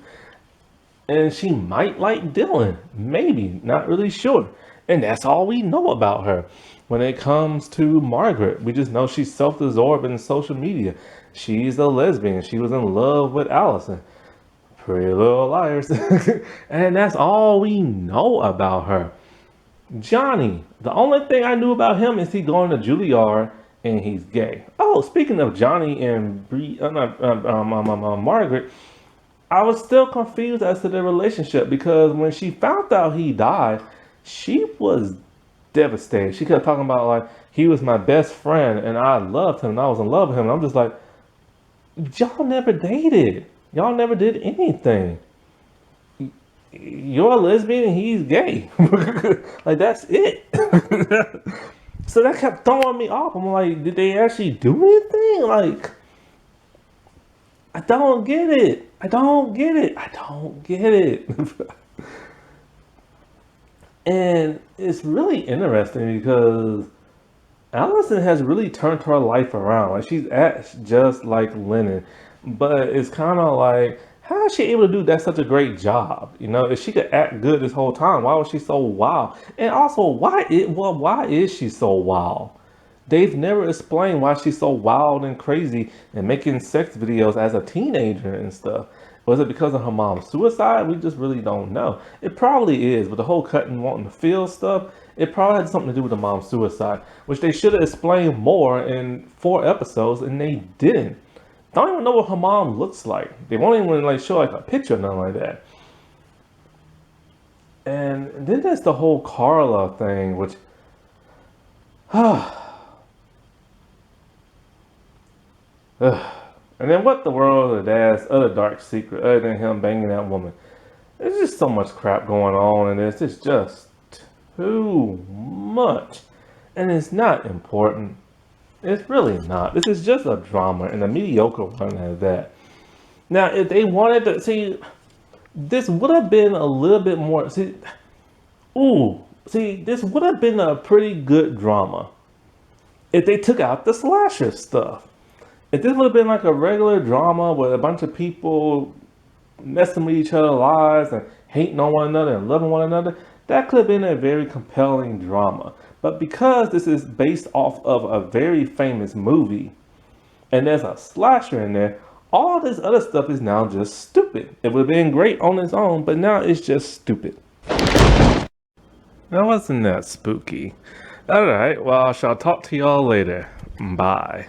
And she might like Dylan. Maybe. Not really sure. And that's all we know about her. When it comes to Margaret, we just know she's self-absorbed in social media. She's a lesbian. She was in love with Allison. Pretty Little Liars. And that's all we know about her. Johnny. The only thing I knew about him is he going to Juilliard and he's gay. Oh, speaking of Johnny and Margaret, I was still confused as to their relationship because when she found out he died, she was devastated. She kept talking about like, he was my best friend and I loved him and I was in love with him. And I'm just like, y'all never dated. Y'all never did anything. You're a lesbian and he's gay. Like, that's it. So that kept throwing me off. I'm like, did they actually do anything? Like, I don't get it. I don't get it. I don't get it. And it's really interesting because Allison has really turned her life around. Like she's acts just like Lennon, but it's kind of like, how is she able to do that such a great job? You know, if she could act good this whole time, why was she so wild? And also, why is she so wild? They've never explained why she's so wild and crazy and making sex videos as a teenager and stuff. Was it because of her mom's suicide? We just really don't know. It probably is, but the whole cutting wanting to feel stuff, it probably had something to do with the mom's suicide, which they should have explained more in 4 episodes, and they didn't. Don't even know what her mom looks like. They won't even like show like a picture or nothing like that. And then there's the whole Carla thing, which and then what the world of dad's other dark secret other than him banging that woman? There's just so much crap going on in this. It's just too much. And it's not important. It's really not. This is just a drama and a mediocre one at that. Now, if they wanted to see, this would have been a little bit more. This would have been a pretty good drama if they took out the slasher stuff. If this would have been like a regular drama with a bunch of people messing with each other's lives and hating on one another and loving one another, that could have been a very compelling drama. But because this is based off of a very famous movie and there's a slasher in there, all this other stuff is now just stupid. It would have been great on its own, but now it's just stupid. That wasn't that spooky. Alright, well, I shall talk to y'all later. Bye.